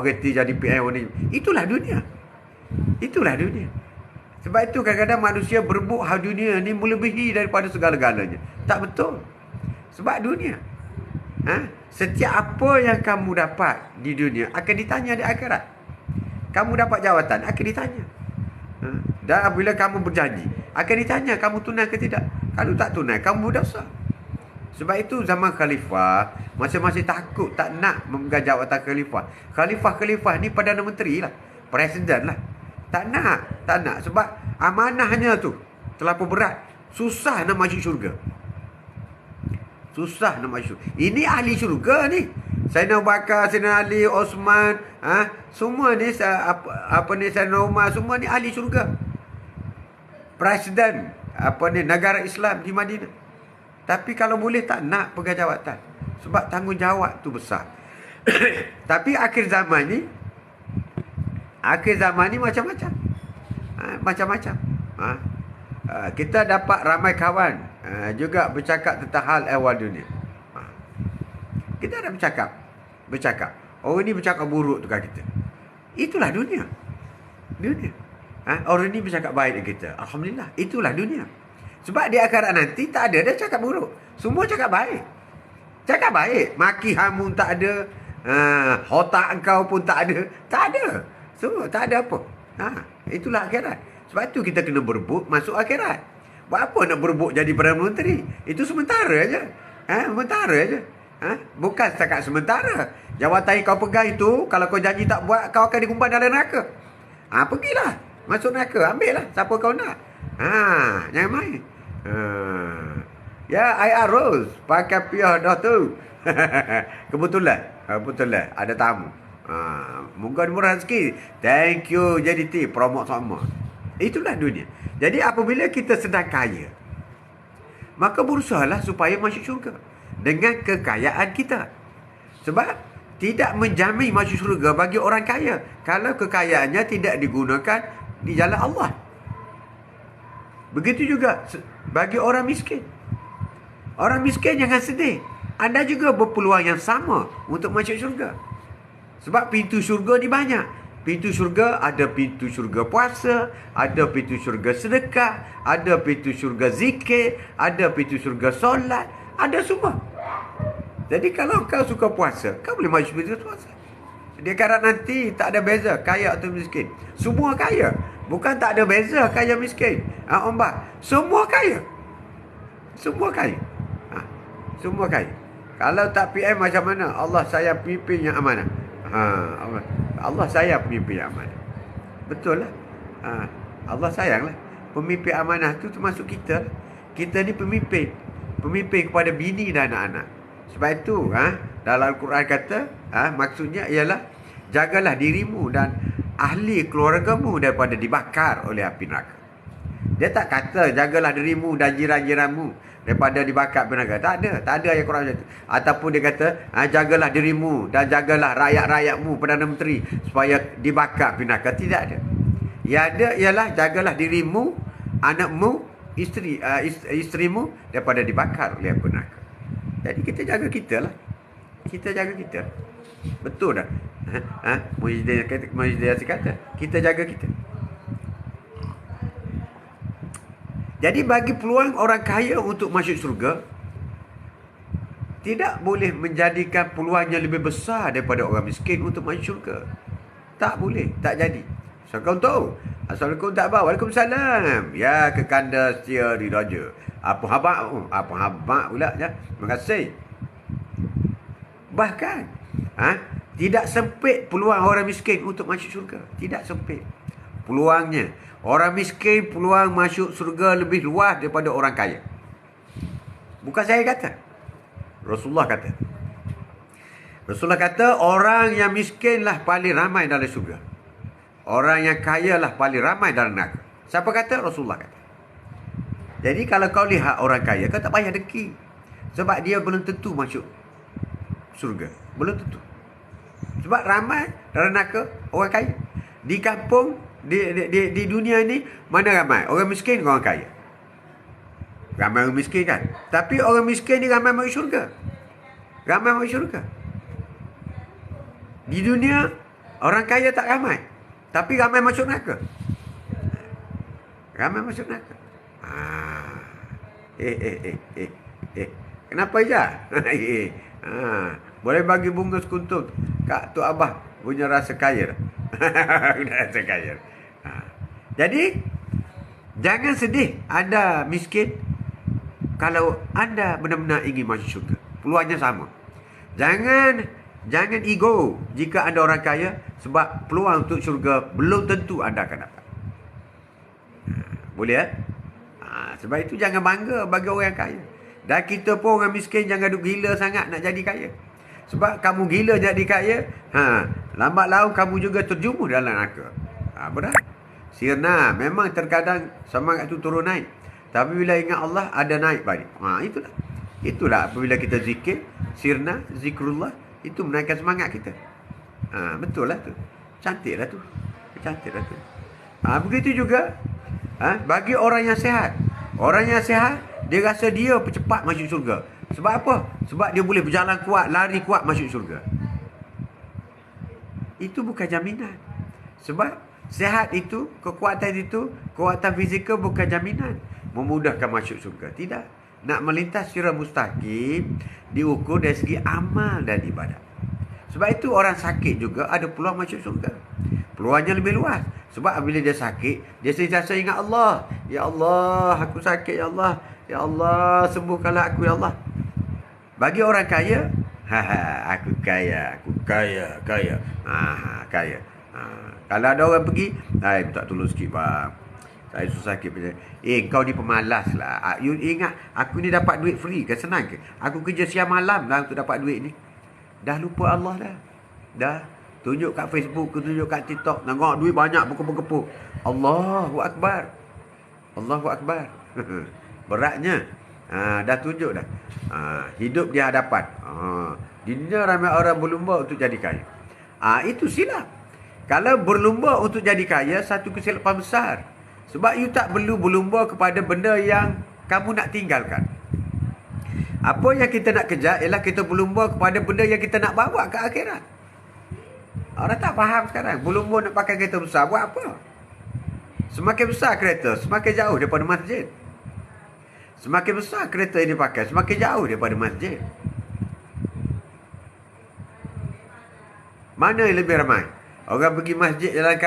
Reti jadi PM ni. Itulah dunia. Itulah dunia. Sebab itu kadang-kadang manusia berebut hal dunia ni melebihi daripada segala-galanya. Tak betul. Sebab dunia. Setiap apa yang kamu dapat di dunia akan ditanya di akhirat. Kamu dapat jawatan akan ditanya. Dan apabila kamu berjanji akan ditanya kamu tunai ke tidak. Kalau tak tunai kamu berdosa. Sebab itu zaman khalifah masing-masing takut tak nak memegang jawatan khalifah. Khalifah ni Perdana Menteri lah, Presiden lah. Tak nak. Sebab amanahnya tu terlalu berat. Susah nak masuk syurga. Susah nak masuk. Ini ahli syurga ni. Sayyidina Abu Bakar, Sayyidina Ali, Osman, semua ni Sayyidina Umar, semua ni ahli syurga. Presiden negara Islam di Madinah. Tapi kalau boleh tak nak pegang jawatan. Sebab tanggungjawab tu besar. Tapi akhir zaman ni macam-macam. Macam-macam. Kita dapat ramai kawan juga bercakap tentang hal ehwal dunia. Kita ada bercakap. Orang ni bercakap buruk tu kan kita. Itulah dunia. Orang ni bercakap baik dengan kita. Alhamdulillah. Itulah dunia. Sebab di akhirat nanti tak ada dia cakap buruk. Semua cakap baik. Cakap baik. Maki hamun tak ada. Otak engkau pun tak ada. Tak ada. Semua tak ada apa. Itulah akhirat. Sebab tu kita kena berebut masuk akhirat. Buat apa nak berebut jadi Perdana Menteri? Itu sementara aja. Sementara aja. Bukan setakat sementara. Jawatan yang kau pegang itu, kalau kau janji tak buat, kau akan dikumpan dalam neraka. Pergilah. Masuk neraka. Ambil lah. Siapa kau nak. Jangan main. Ya, I arus. Pakai piah dah tu. Kebetulan. Ada tamu. Moga murah rezeki. Thank you JDT. Promote sama. Itulah dunia. Jadi apabila kita sedang kaya, maka berusahalah supaya masuk syurga dengan kekayaan kita. Sebab tidak menjamin masuk syurga bagi orang kaya kalau kekayaannya tidak digunakan di jalan Allah. Begitu juga bagi orang miskin. Orang miskin jangan sedih. Anda juga berpeluang yang sama untuk masuk syurga. Sebab pintu syurga ni banyak. Pintu syurga, ada pintu syurga puasa, ada pintu syurga sedekah, ada pintu syurga zikir, ada pintu syurga solat, ada semua. Jadi kalau kau suka puasa, kau boleh masuk pintu puasa. Dia kata nanti tak ada beza kaya atau miskin. Semua kaya. Bukan tak ada beza kaya miskin. Semua kaya. Semua kaya. Semua kaya. Kalau tak PM macam mana? Allah saya pimpin yang amanah. Allah sayang pemimpin amanah. Betul lah. Allah sayanglah. Pemimpin amanah tu termasuk kita. Kita ni pemimpin. Pemimpin kepada bini dan anak-anak. Sebab itu dalam Al-Quran kata, maksudnya ialah jagalah dirimu dan ahli keluargamu daripada dibakar oleh api neraka. Dia tak kata jagalah dirimu dan jiran-jiranmu daripada dibakar api neraka. Tak ada ayat Quran macam tu. Ataupun dia kata jagalah dirimu dan jagalah rakyat-rakyatmu, Perdana Menteri, supaya dibakar api neraka. Tidak ada. Yang ada ialah jagalah dirimu, anakmu, isterimu daripada dibakar oleh api neraka. Jadi kita jaga kita lah. Kita jaga kita. Betul tak? Muhyiddin Yassin kata, kita jaga kita. Jadi bagi peluang orang kaya untuk masuk syurga, tidak boleh menjadikan peluangnya lebih besar daripada orang miskin untuk masuk syurga. Tak boleh, tak jadi. Assalamualaikum tu. Assalamualaikum tak apa. Waalaikumsalam. Ya, kekanda setia di Raja. Apa habak pula ya. Terima kasih. Bahkan tidak sempit peluang orang miskin untuk masuk syurga. Tidak sempit peluangnya. Orang miskin peluang masuk syurga lebih luas daripada orang kaya. Bukan saya kata. Rasulullah kata. Rasulullah kata orang yang miskinlah paling ramai dalam syurga. Orang yang kaya lah paling ramai dalam neraka. Siapa kata? Rasulullah kata. Jadi kalau kau lihat orang kaya, kau tak payah dengki. Sebab dia belum tentu masuk syurga. Belum tentu. Sebab ramai dalam neraka orang kaya. Di kampung, di dunia ni, mana ramai? Orang miskin, orang kaya. Ramai orang miskin kan? Tapi orang miskin ni ramai masuk syurga. Ramai masuk syurga. Di dunia, orang kaya tak ramai. Tapi ramai masuk neraka. Ramai masuk neraka. Kenapa je? Boleh bagi bunga sekuntum. Kak Tok Abah punya rasa kaya. Rasa kaya. Jadi, jangan sedih anda miskin kalau anda benar-benar ingin masuk syurga. Peluangnya sama. Jangan ego jika anda orang kaya, sebab peluang untuk syurga belum tentu anda akan dapat. Boleh sebab itu jangan bangga bagi orang yang kaya. Dan kita pun orang miskin jangan duk gila sangat nak jadi kaya. Sebab kamu gila jadi kaya, lambat laun kamu juga terjumus dalam neraka. Benar? Sirna memang terkadang semangat itu turun naik. Tapi bila ingat Allah ada naik balik. Itulah apabila kita zikir, sirna, zikrullah, itu menaikkan semangat kita. Betul lah tu. Cantik lah tu. Begitu juga bagi orang yang sihat. Orang yang sihat, dia rasa dia cepat masuk syurga. Sebab apa? Sebab dia boleh berjalan kuat, lari kuat masuk syurga. Itu bukan jaminan. Sebab sihat itu, kekuatan itu, kekuatan fizikal bukan jaminan memudahkan masuk syurga. Tidak. Nak melintas sirat mustaqim diukur dari segi amal dan ibadat. Sebab itu orang sakit juga ada peluang masuk syurga. Peluangnya lebih luas. Sebab bila dia sakit, dia sentiasa ingat Allah. Ya Allah, aku sakit ya Allah. Ya Allah, sembuhkanlah aku ya Allah. Bagi orang kaya, aku kaya, kaya. Kaya. Kalau ada orang pergi, minta tolong sikit bang. Saya susah sikit macam, kau ni pemalas lah. You ingat, aku ni dapat duit free ke? Senang ke? Aku kerja siang malam lah untuk dapat duit ni. Dah lupa Allah dah. Dah. Tunjuk kat Facebook, tunjuk kat TikTok. Tengok duit banyak berkepuk-kepuk. Allahu Akbar. Allahu Akbar. Beratnya. Dah tunjuk dah. Hidup di hadapan. Di dunia ramai orang berlumba untuk jadi kaya. Itu silap. Kalau berlumba untuk jadi kaya, satu kesilapan besar. Sebab you tak perlu berlumba kepada benda yang kamu nak tinggalkan. Apa yang kita nak kejar ialah kita berlumba kepada benda yang kita nak bawa ke akhirat. Orang tak faham sekarang. Berlumba nak pakai kereta besar, buat apa? Semakin besar kereta, semakin jauh daripada masjid. Semakin besar kereta yang dipakai, semakin jauh daripada masjid. Mana yang lebih ramai? Orang pergi masjid jalan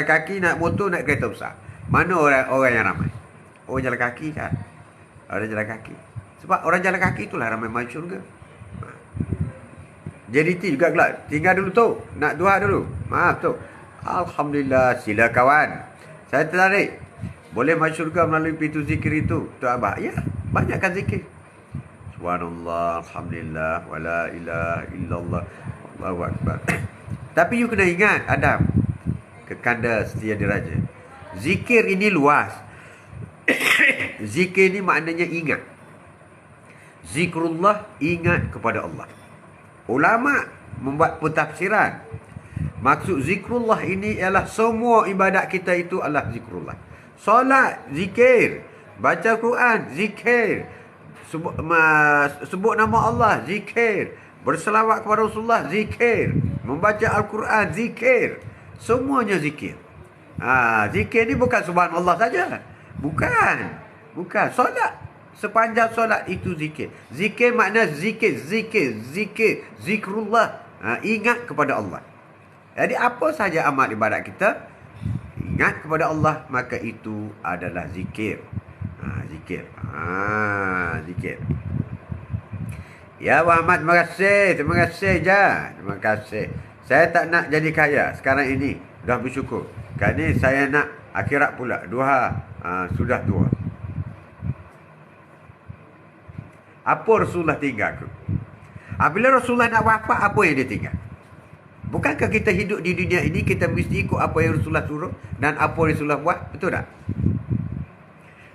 kaki, naik motor, naik kereta besar. Mana orang yang ramai? Orang jalan kaki kan? Orang jalan kaki. Sebab orang jalan kaki itulah ramai masuk syurga. JDT juga gelap. Tinggal dulu tu. Nak dua dulu. Maaf tu. Alhamdulillah. Sila kawan. Saya tertarik. Boleh masuk syurga melalui pintu zikir itu. Tu Abah. Ya. Banyakkan zikir. Subhanallah. Alhamdulillah. Wala ilaha illallah. Allahu Akbar. Tapi you kena ingat, Adam. Kekanda setia diraja. Zikir ini luas. Zikir ini maknanya ingat. Zikrullah, ingat kepada Allah. Ulama membuat pentafsiran. Maksud zikrullah ini ialah semua ibadat kita itu adalah zikrullah. Solat, zikir. Baca Quran, zikir. Sebut nama Allah, zikir. Berselawat kepada Rasulullah, zikir. Membaca Al-Quran, zikir. Semuanya zikir. Zikir ni bukan subhanallah saja. Bukan. Solat. Sepanjang solat itu zikir. Zikir makna zikir. Zikrullah. Ingat kepada Allah. Jadi apa saja amal ibadat kita, ingat kepada Allah, maka itu adalah zikir. Zikir. Zikir. Ya Muhammad, terima kasih je. Terima kasih. Saya tak nak jadi kaya sekarang ini. Dah bersyukur. Kali ni saya nak akhirat pula. Sudah tua. Apa Rasulullah tinggal ke? Bila Rasulullah nak wafat, apa yang dia tinggal? Bukankah kita hidup di dunia ini, kita mesti ikut apa yang Rasulullah suruh dan apa yang Rasulullah buat? Betul tak?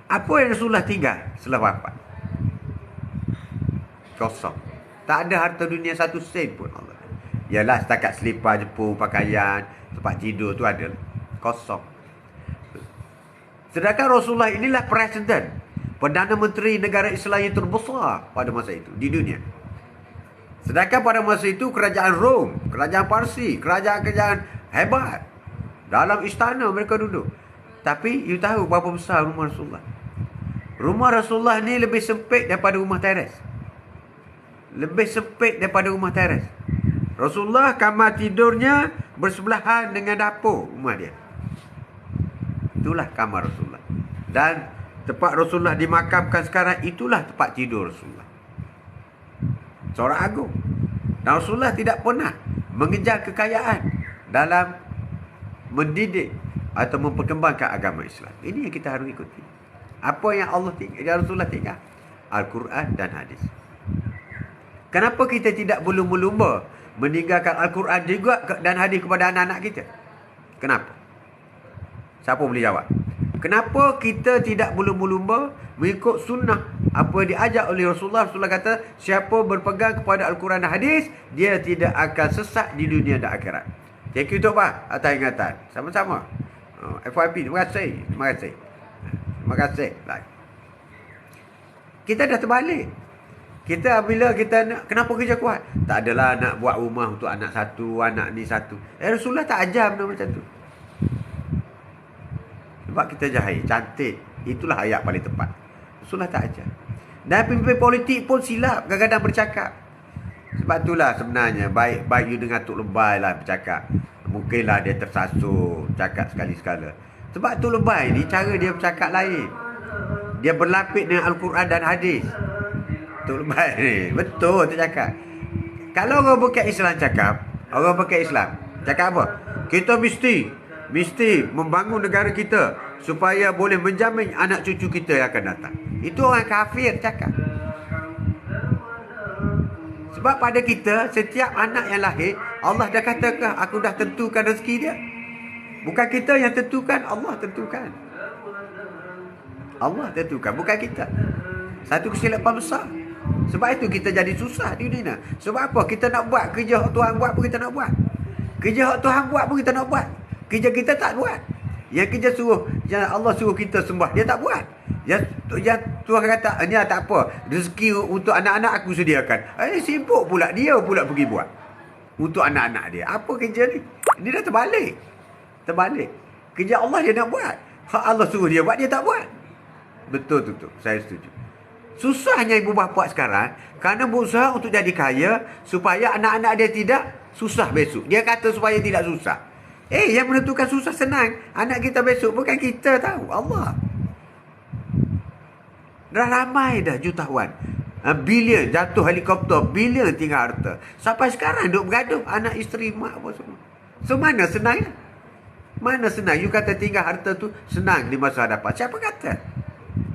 Apa yang Rasulullah tinggal setelah wafat? Kosong. Tak ada harta dunia satu sen pun Allah. Yalah setakat selipar jepun, pakaian, tempat tidur tu ada. Kosong. Sedangkan Rasulullah inilah Presiden, Perdana Menteri negara Islam yang terbesar pada masa itu di dunia. Sedangkan pada masa itu kerajaan Rom, kerajaan Parsi, kerajaan-kerajaan hebat. Dalam istana mereka duduk. Tapi you tahu berapa besar rumah Rasulullah? Rumah Rasulullah ni lebih sempit daripada rumah teres. Lebih sempit daripada rumah teres. Rasulullah kamar tidurnya bersebelahan dengan dapur rumah dia. Itulah kamar Rasulullah. Dan tempat Rasulullah dimakamkan sekarang, itulah tempat tidur Rasulullah. Seorang agung. Dan Rasulullah tidak pernah mengejar kekayaan dalam mendidik atau memperkembangkan agama Islam. Ini yang kita harus ikuti. Apa yang Rasulullah tinggal? Al-Quran dan hadis. Kenapa kita tidak berlumba-lumba meninggalkan Al-Quran juga dan hadis kepada anak-anak kita? Kenapa? Siapa boleh jawab? Kenapa kita tidak berlumba-lumba mengikut sunnah apa yang diajak oleh Rasulullah? Rasulullah kata, siapa berpegang kepada Al-Quran dan hadis, dia tidak akan sesat di dunia dan akhirat. Thank you Tok Pak atas ingatan. Sama-sama. FYP, terima kasih. Terima kasih. Terima kasih. Kita dah terbalik. Kita bila kita nak, kenapa kerja kuat? Tak adalah nak buat rumah untuk anak satu, anak ni satu. Rasulullah tak ajar benda macam tu. Sebab kita jahil, cantik. Itulah ayat paling tepat. Rasulullah tak ajar. Dan pemimpin politik pun silap kadang-kadang bercakap. Sebab itulah sebenarnya baik you dengan Tok Lebay lah bercakap. Mungkinlah dia tersasul cakap sekali-sekala. Sebab Tok Lebay ni cara dia bercakap lain. Dia berlapis dengan Al-Quran dan hadis. Tok Lebay ni. Betul tu cakap. Kalau orang bukan Islam cakap, orang bukan Islam cakap apa? Kita mesti membangun negara kita supaya boleh menjamin anak cucu kita yang akan datang. Itu orang kafir cakap. Sebab pada kita, setiap anak yang lahir, Allah dah katakan, aku dah tentukan rezeki dia. Bukan kita yang tentukan, Allah tentukan. Allah tentukan, bukan kita. Satu kesilapan besar. Sebab itu kita jadi susah di dunia. Sebab apa? Kita nak buat kerja Tuhan buat pun kita nak buat. Kerja Tuhan buat pun kita nak buat. Kerja kita tak buat. Yang kerja yang Allah suruh kita sembah, dia tak buat. Yang Tuhan kata, ni tak apa, rezeki untuk anak-anak aku sediakan. Sibuk pula, dia pula pergi buat untuk anak-anak dia. Apa kerja ni? Ini dah terbalik. Kerja Allah dia nak buat. Hak Allah suruh dia buat, dia tak buat. Betul tu. Saya setuju. Susahnya ibu bapa sekarang kerana berusaha untuk jadi kaya supaya anak-anak dia tidak susah besok. Dia kata supaya tidak susah. Yang menentukan susah senang anak kita besok bukan kita, tahu Allah. Dah ramai dah jutawan, bilion jatuh helikopter, bilion tinggal harta. Sampai sekarang duk bergaduh anak isteri mak apa semua. So mana senang? Mana senang? You kata tinggal harta tu senang di masa hadapan. Siapa kata?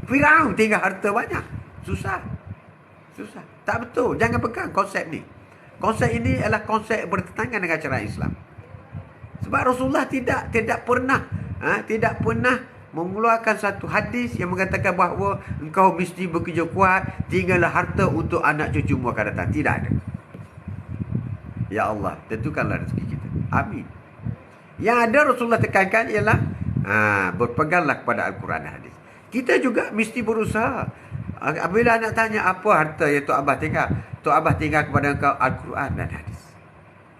Firaun tinggal harta banyak. Susah. Tak betul. Jangan pegang konsep ni. Konsep ini adalah konsep bertentangan dengan cara Islam. Sebab Rasulullah tidak pernah mengeluarkan satu hadis yang mengatakan bahawa engkau mesti bekerja kuat, tinggallah harta untuk anak cucumu akan datang. Tidak ada. Ya Allah, tentukanlah rezeki kita. Amin. Yang ada Rasulullah tekankan ialah berpeganglah kepada Al-Quran dan hadis. Kita juga mesti berusaha. Apabila anak tanya apa harta yang Tok Abah tinggal, Tok Abah tinggal kepada engkau Al-Quran dan hadis.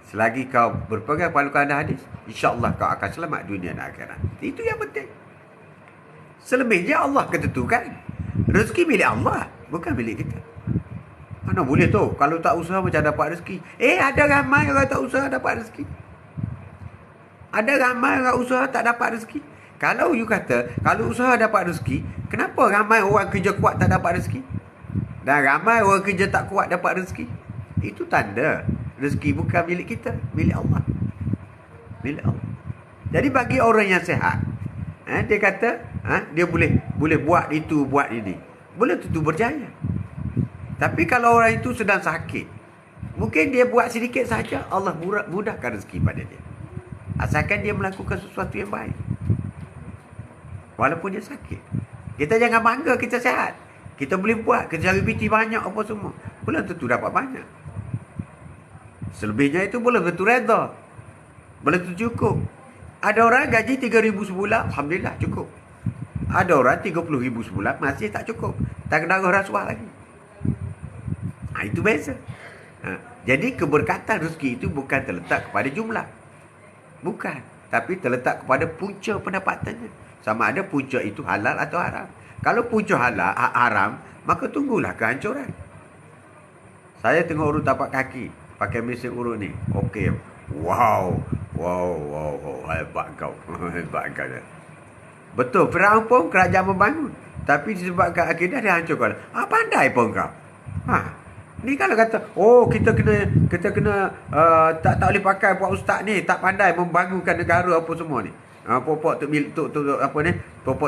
Selagi kau berpegang pada Al-Quran dan hadis, insya-Allah kau akan selamat dunia dan akhirat. Itu yang penting. Selebihnya Allah ketentukan. Rezeki milik Allah, bukan milik kita. Mana boleh tu? Kalau tak usaha macam dapat rezeki. Ada ramai orang tak usaha dapat rezeki. Ada ramai orang usaha tak dapat rezeki. Kalau you kata, kalau usaha dapat rezeki, kenapa ramai orang kerja kuat tak dapat rezeki? Dan ramai orang kerja tak kuat dapat rezeki? Itu tanda rezeki bukan milik kita, milik Allah. Milik Allah. Jadi bagi orang yang sihat, dia kata, dia boleh buat itu, buat ini. Boleh tentu berjaya. Tapi kalau orang itu sedang sakit, mungkin dia buat sedikit saja, Allah mudahkan rezeki pada dia. Asalkan dia melakukan sesuatu yang baik. Walaupun dia sakit. Kita jangan bangga kita sihat. Kita boleh buat, kita cari PT banyak apa semua. Belum tentu dapat banyak. Selebihnya itu belum tentu reda. Belum tentu cukup. Ada orang gaji 3,000 sebulan, Alhamdulillah cukup. Ada orang 30,000 sebulan, masih tak cukup. Tak kena rasuah lagi. Itu beza. Jadi keberkatan rezeki itu bukan terletak kepada jumlah. Bukan. Tapi terletak kepada punca pendapatannya. Sama ada punca itu halal atau haram. Kalau punca haram, maka tunggulah kehancuran. Saya tengok urut tapak kaki pakai mesin urut ni. Okey. Wow. Hebat kau. Hebat kau. Betul, Firaun pun kerajaan membangun. Tapi disebabkan akidah dia hancurkan. Pandai pun kau. Ni kalau kata, kita kena tak boleh pakai buat ustaz ni, tak pandai membangunkan negara apa semua ni. Popok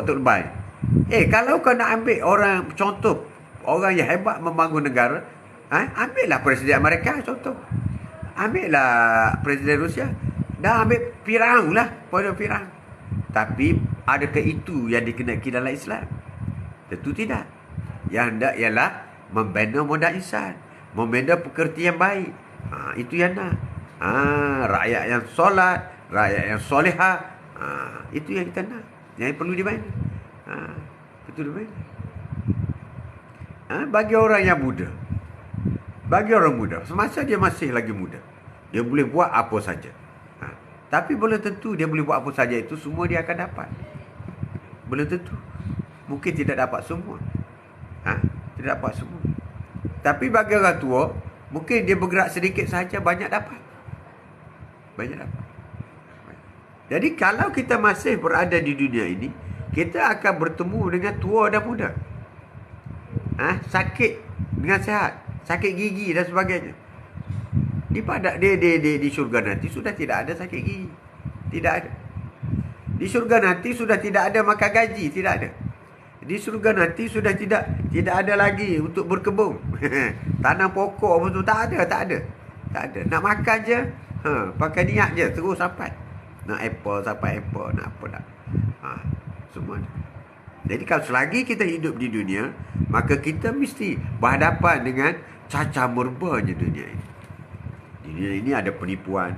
Tok Lebay. Kalau kau nak ambil orang contoh, orang yang hebat membangun negara, ambillah Presiden Amerika contoh. Ambillah Presiden Rusia. Dah ambil Firaun lah, pada Firaun. Tapi adakah itu yang dikenaki dalam Islam? Tentu tidak. Yang hendak ialah membina modal insan, membina pekerti yang baik. Itu yang nak. Rakyat yang solat, rakyat yang solehah. Itu yang kita nak. Yang perlu dibina. Betul dibina. Bagi orang yang muda. Bagi orang muda, semasa dia masih lagi muda, dia boleh buat apa saja. Tapi belum tentu dia boleh buat apa saja itu semua dia akan dapat. Belum tentu. Mungkin tidak dapat semua. Tidak dapat semua. Tapi bagi orang tua, mungkin dia bergerak sedikit saja, banyak dapat. Banyak dapat. Jadi kalau kita masih berada di dunia ini, kita akan bertemu dengan tua dan muda. Sakit dengan sihat, sakit gigi dan sebagainya. Di syurga nanti sudah tidak ada sakit gigi. Tidak ada. Di syurga nanti sudah tidak ada makan gaji, tidak ada. Di syurga nanti sudah tidak ada lagi untuk berkebun. Tanam pokok apa tu tak ada. Tak ada. Nak makan je, pakai niat je terus sampai. Nak apple sampai apple, nak apa tak. Semua. Jadi kalau selagi kita hidup di dunia, maka kita mesti berhadapan dengan cacar merbanya dunia ini. Di dunia ini ada penipuan,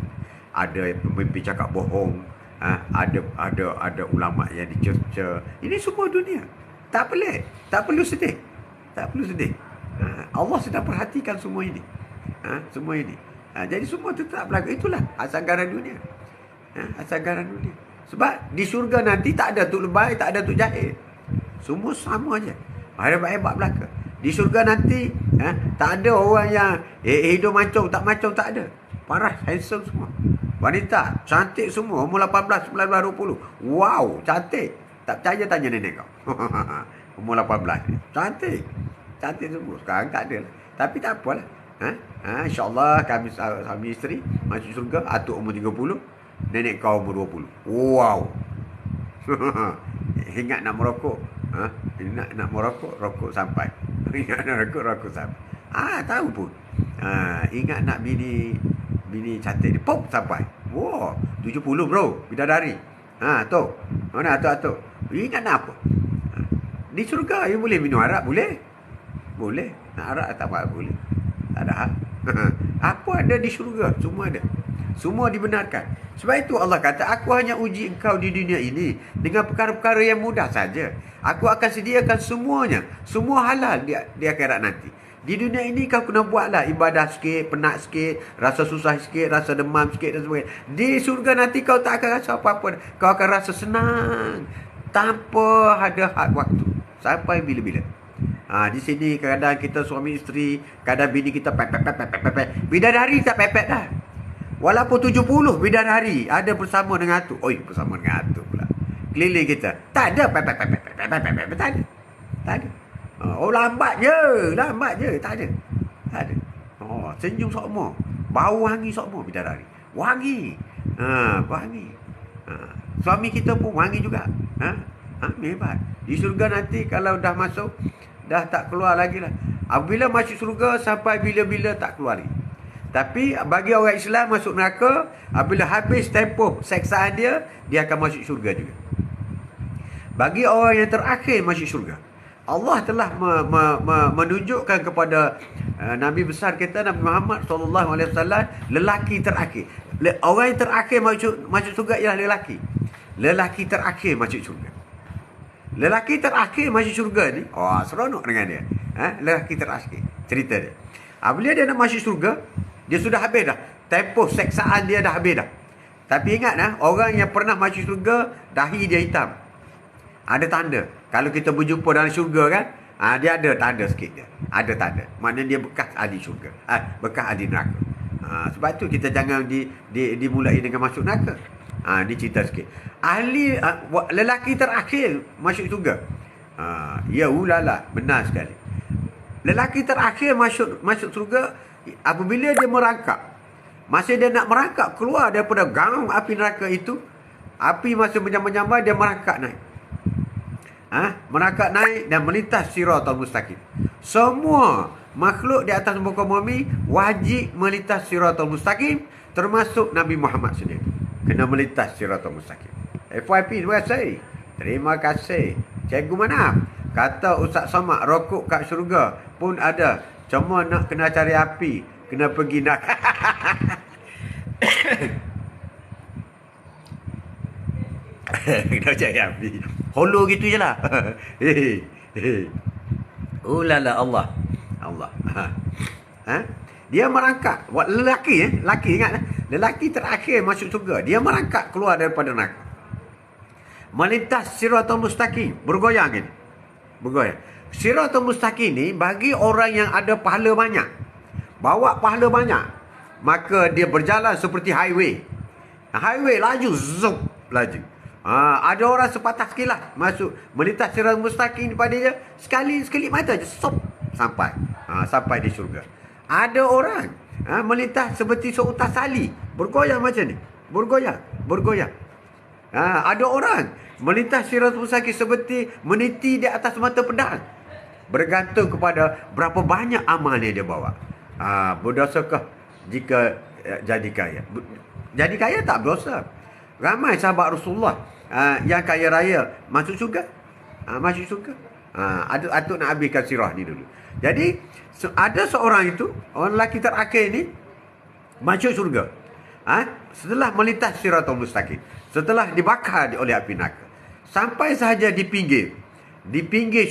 ada pemimpin cakap bohong, ada ulama yang dicerca. Ini semua dunia. Tak pelik, tak perlu sedih. Allah sedang perhatikan semua ini. Semua ini. Jadi semua tetap berlaku. Itulah asagaran dunia. Asagaran dunia. Sebab di syurga nanti tak ada tuk lebay, tak ada tuk jahil. Semua sama aja. Hebat-hebat belaka. Di syurga nanti tak ada orang yang hidup mancung, tak ada. Paras, handsome semua. Wanita, cantik semua. Umur 18, 19, 20. Wow, cantik. Tak percaya tanya nenek kau. Umur 18. Cantik semua. Sekarang tak ada lah. Tapi tak apalah. InsyaAllah kami suami isteri masuk syurga. Atuk umur 30. Nenek kau umur 20. Wow. Ingat nak merokok. Nak merokok, rokok sampai. Ingat nak rokok sampai. Tahu pun. Ingat nak bini cantik ni. Pop sampai. Wow. 70 bro. Bidadari. Tu. Mana atuk? Ingat nak apa? Di syurga you boleh minum arak? Boleh. Nak arak tak boleh. Tak ada hal. Apa ada di syurga? Semua ada. Semua dibenarkan. Sebab itu Allah kata, aku hanya uji engkau di dunia ini dengan perkara-perkara yang mudah saja. Aku akan sediakan semuanya. Semua halal di akhirat nanti. Di dunia ini kau kena buatlah ibadah sikit, penat sikit, rasa susah sikit, rasa demam sikit dan sebagainya. Di surga nanti kau tak akan rasa apa-apa. Kau akan rasa senang tanpa ada had waktu. Sampai bila-bila. Di sini kadang-kadang kita suami isteri, kadang bini kita pepet. Bidadari tak pepet dah. Walaupun 70 bidadari ada bersama dengan atuk. Bersama dengan atuk pula. Keliling kita. Tak ada pepet. Tak ada. Lambat je. Tak ada. Senyum sokmo. Bau wangi sokmo bidadari. Wangi. Wangi. Suami kita pun wangi juga. Hebat. Di syurga nanti kalau dah masuk, dah tak keluar lagi lah. Apabila masuk syurga sampai bila-bila tak keluar lagi. Tapi bagi orang Islam masuk neraka, apabila habis tempoh seksaan dia akan masuk syurga juga. Bagi orang yang terakhir masuk syurga, Allah telah menunjukkan kepada Nabi besar kita, Nabi Muhammad SAW, lelaki terakhir. Orang yang terakhir masuk syurga ialah lelaki. Lelaki terakhir masuk syurga. Lelaki terakhir masuk syurga ni, seronok dengan dia. Lelaki terakhir, cerita dia. Apabila dia nak masuk syurga, dia sudah habis dah. Tempoh seksaan dia dah habis dah. Tapi ingat orang yang pernah masuk syurga, dahi dia hitam. Ada tanda. Kalau kita berjumpa dalam syurga kan, dia ada tanda sikit dia. Ada tanda. Maknanya dia bekas ahli syurga. Bekas ahli neraka. Sebab tu kita jangan dimulai dengan masuk neraka. Ni cerita sikit. Lelaki terakhir masuk syurga. Ya ulala, benar sekali. Lelaki terakhir masuk syurga apabila dia merangkak. Masa dia nak merangkak keluar daripada gang api neraka itu, api masih menyambar-nyambar, dia merangkak naik. Merangkak naik dan melintas siratal mustaqim. Semua makhluk di atas muka bumi wajib melintas siratal mustaqim, termasuk Nabi Muhammad sendiri. Kena melintas siratal mustaqim. FYP, terima kasih. Cikgu mana? Kata Ustaz Samad, rokok kat syurga pun ada. Cuma nak kena cari api. Kena pergi nak. Kena cari api. Holo gitu je lah. Ulala Allah. Dia merangkak. Lelaki ingat. Lelaki terakhir masuk syurga. Dia merangkak keluar daripada neraka. Melintas siratal mustaqim. Bergoyang ini. Siratal mustaqim ni bagi orang yang ada pahala banyak. Bawa pahala banyak. Maka dia berjalan seperti highway. Highway laju. Zoom. Laju. Ada orang sepatah sekilas masuk. Melintas siratal mustaqim pada dia. Sekali mata je. Stop. sampai. Sampai di syurga. Ada orang melintas seperti seutas tali, bergoyang macam ni. Bergoyang. Ada orang melintas Siratul Mustaqim seperti meniti di atas mata pedang. Bergantung kepada berapa banyak amal yang dia bawa. Berdosakah jika jadi kaya? Jadi kaya tak berdosa. Ramai sahabat Rasulullah yang kaya raya masuk syurga. Masuk syurga. Atuk nak habiskan sirah ni dulu. Jadi ada seorang itu, orang lelaki terakhir ni masuk syurga. Setelah melintas Siratul Mustaqim, setelah dibakar oleh api neraka, sampai sahaja di pinggir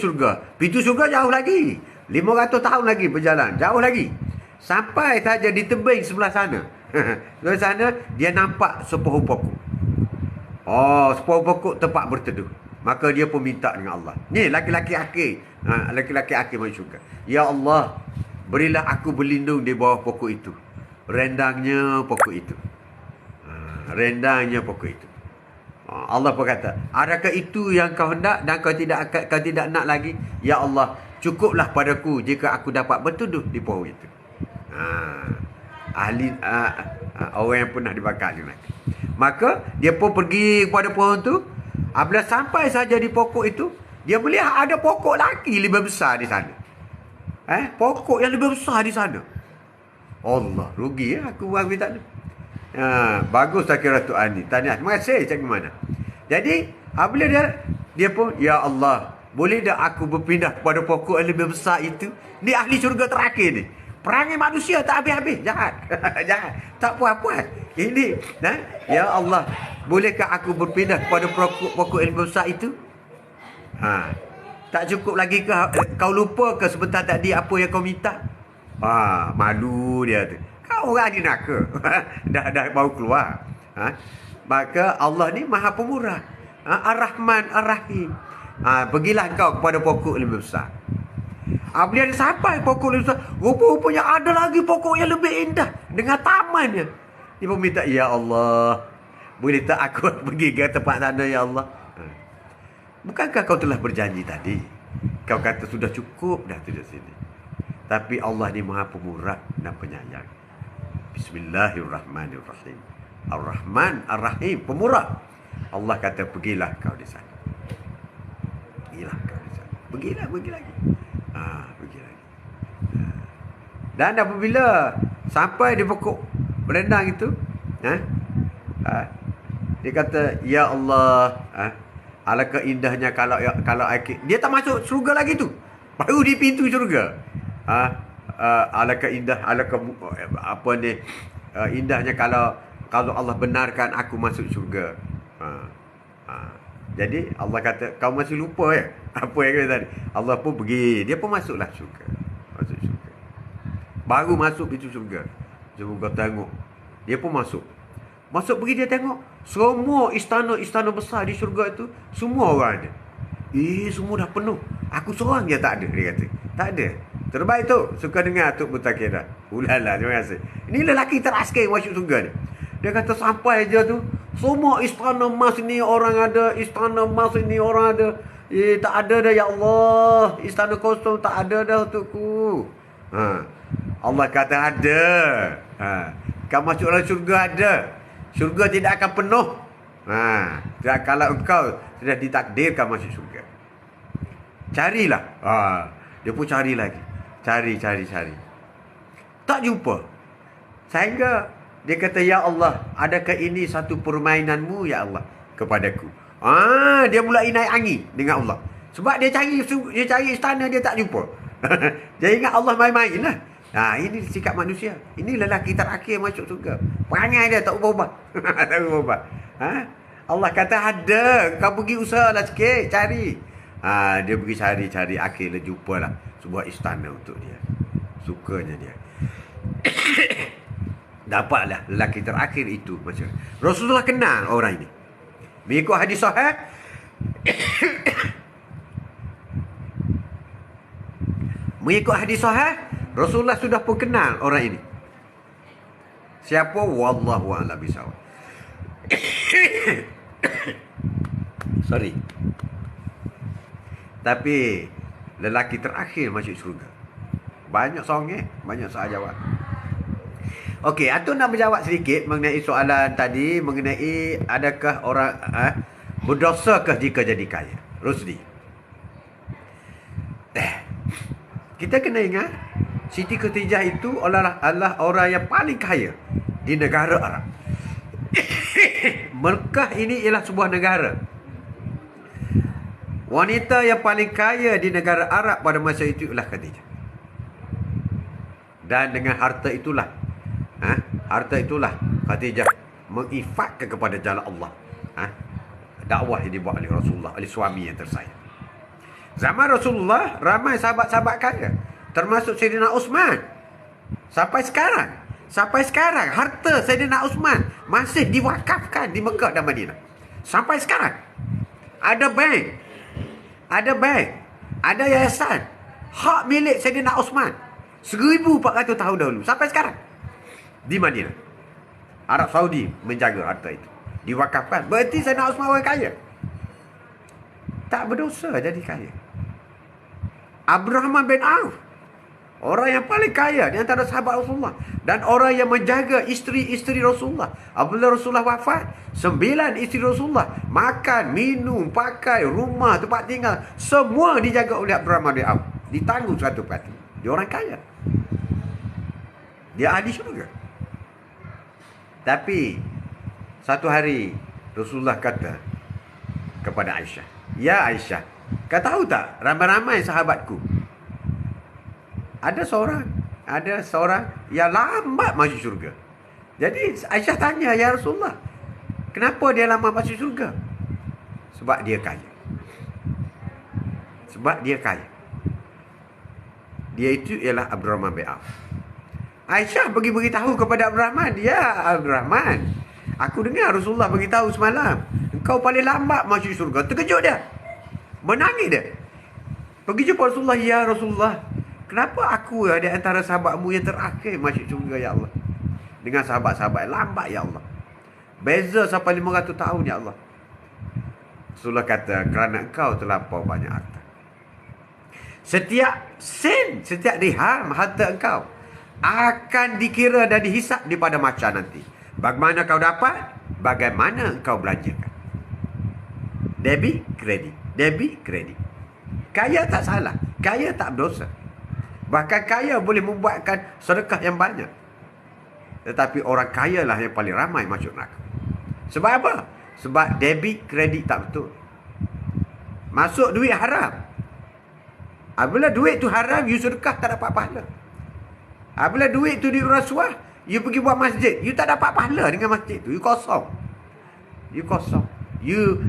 syurga. Pintu syurga jauh lagi, 500 tahun lagi berjalan, jauh lagi. Sampai sahaja di tebing sebelah sana. Sebelah sana dia nampak sepuhu pokok. Sepuhu pokok tempat berteduh. Maka dia pun minta dengan Allah. Ni laki-laki akhir. Laki-laki akhir masuk syurga. Ya Allah, berilah aku berlindung di bawah pokok itu. Rendangnya pokok itu. Rendangnya pokok itu. Allah pun kata, adakah itu yang kau hendak dan kau tidak nak lagi? Ya Allah, cukuplah padaku jika aku dapat berteduh di pohon itu. Orang yang pernah dibakar ni. Maka dia pun pergi kepada pohon tu. Apabila sampai saja di pokok itu, dia melihat ada pokok lagi lebih besar di sana. Pokok yang lebih besar di sana. Allah, rugi aku buang tak ada. Bagus tak kira Tok Ani. Tahniah. Terima kasih Cik Mana. Jadi, apabila dia pun, ya Allah, boleh tak aku berpindah kepada pokok yang lebih besar itu? Ni ahli syurga terakhir ni. Perangai manusia tak habis-habis. Jahat. Jahat. Tak puas-puas. Ini, ya Allah, bolehkah aku berpindah kepada pokok yang lebih besar itu? Tak cukup lagi ke kau lupa ke sebentar tadi apa yang kau minta? Malu dia tu. Kau orang ni neraka. dah baru keluar. Maka Allah ni Maha Pemurah. Ar-Rahman Ar-Rahim. Pergilah kau kepada pokok yang lebih besar. Apabila dia sampai pokok lebih besar, rupa-rupanya ada lagi pokok yang lebih indah dengan tamannya. Dia pun minta, ya Allah, boleh tak aku pergi ke tempat sana, ya Allah? Bukankah kau telah berjanji tadi? Kau kata sudah cukup dah tu di sini. Tapi Allah ni Maha Pemurah dan Penyayang. Bismillahirrahmanirrahim. Ar-Rahman Ar-Rahim, Pemurah. Allah kata, pergilah kau di sana. Pergilah kau di sana. Pergi lagi. Pergi lagi. Dan apabila sampai di pokok berendang itu, dia kata, ya Allah, alangkah indahnya kalau dia tak masuk syurga lagi tu, baru di pintu syurga. Alangkah indahnya kalau Allah benarkan aku masuk syurga. Jadi Allah kata, kau masih lupa ya apa yang kata tadi. Allah pun pergi, dia pun masuklah syurga. Masuk syurga. Baru masuk pintu syurga. Jom kau tengok. Dia pun masuk. Masuk pergi dia tengok. Semua istana-istana besar di syurga itu, semua orang ada. Semua dah penuh. Aku seorang je tak ada, dia kata. Tak ada. Terbaik tu. Suka dengar Tok Mutakira. Ulala, terima kasih. Ini lelaki teraskar masuk syurga ni. Dia kata sampai je tu, semua istana emas ni orang ada. Istana emas ni orang ada. Tak ada dah, ya Allah. Istana kosong tak ada dah untukku. Allah kata ada. Kau masuk dalam syurga ada. Syurga tidak akan penuh. Kalau engkau sudah ditakdirkan masuk syurga. Carilah. Dia pun cari lagi. Cari. Tak jumpa. Sehingga dia kata, ya Allah, adakah ini satu permainanmu, ya Allah, kepadaku? Dia mulai naik angin dengan Allah. Sebab dia cari istana, dia tak jumpa. Dia ingat Allah main-main lah. Ini sikap manusia. Ini lelaki terakhir masuk syurga. Perangai dia tak ubah-ubah. Tak ubah-ubah. Allah kata ada. Kau pergi usahalah sikit, cari. Dia pergi cari. Akhirnya jumpalah sebuah istana untuk dia. Sukanya dia. Dapatlah lelaki terakhir itu. Rasulullah kenal orang ini. Mengikut hadis sahih. Mengikut hadis sahih, Rasulullah sudah pun kenal orang ini. Siapa? Wallahu a'lam bishawab. Sorry. Tapi lelaki terakhir masuk syurga. Banyak songeh, banyak soal jawab. Okey, Atun nak menjawab sedikit mengenai soalan tadi, mengenai adakah orang berdosakah jika jadi kaya. Rusdi. Kita kena ingat, Siti Khadijah itu adalah orang yang paling kaya di negara Arab. Mekah ini ialah sebuah negara. Wanita yang paling kaya di negara Arab pada masa itu ialah Khadijah. Dan dengan harta itulah Khadijah menginfakkan kepada jalan Allah. Dakwah yang dibuat oleh Rasulullah, oleh suami yang tersayang. Zaman Rasulullah ramai sahabat-sahabat kaya, termasuk Sayyidina Uthman. Sampai sekarang harta Sayyidina Uthman masih diwakafkan di Mekah dan Madinah. Sampai sekarang ada bank, ada yayasan hak milik Sayyidina Uthman 1400 tahun dahulu sampai sekarang di Madinah. Arab Saudi menjaga harta itu, diwakafkan. Berarti Sayyidina Uthman orang kaya, tak berdosa jadi kaya. Abdurrahman bin Auf, orang yang paling kaya di antara sahabat Rasulullah, dan orang yang menjaga isteri-isteri Rasulullah. Apabila Rasulullah wafat, 9 isteri Rasulullah, makan, minum, pakai, rumah, tempat tinggal, semua dijaga oleh Abdurrahman bin Auf. Ditanggung 100%. Dia orang kaya, dia ahli syurga. Tapi satu hari Rasulullah kata kepada Aisyah, "Ya Aisyah, kau tahu tak, ramai-ramai sahabatku, ada seorang yang lambat masuk syurga." Jadi Aisyah tanya, "Ya Rasulullah, kenapa dia lambat masuk syurga?" Sebab dia kaya. Dia itu ialah Abdurrahman bin Auf. Aisyah pergi beritahu kepada Abdurrahman, "Ya Abdurrahman, aku dengar Rasulullah beritahu semalam, engkau paling lambat masuk syurga." Terkejut dia, menangis dia. Pergi jumpa Rasulullah, "Ya Rasulullah, kenapa aku di antara sahabatmu yang terakhir masuk syurga, ya Allah? Dengan sahabat-sahabat lambat, ya Allah. Beza sampai 500 tahun, ya Allah." Rasulullah kata, "Kerana engkau terlampau banyak harta. Setiap sen, setiap dirham harta engkau akan dikira dan dihisap di pada mahsyar nanti. Bagaimana kau dapat, bagaimana engkau belanjakan. Debit, kredit. Kaya tak salah, kaya tak berdosa. Bahkan kaya boleh membuatkan sedekah yang banyak. Tetapi orang kaya lah yang paling ramai masuk neraka. Sebab apa? Sebab debit, kredit tak betul. Masuk duit haram. Apabila duit tu haram, you sedekah tak dapat pahala. Apabila duit tu di rasuah, you pergi buat masjid, you tak dapat pahala dengan masjid tu. You kosong. You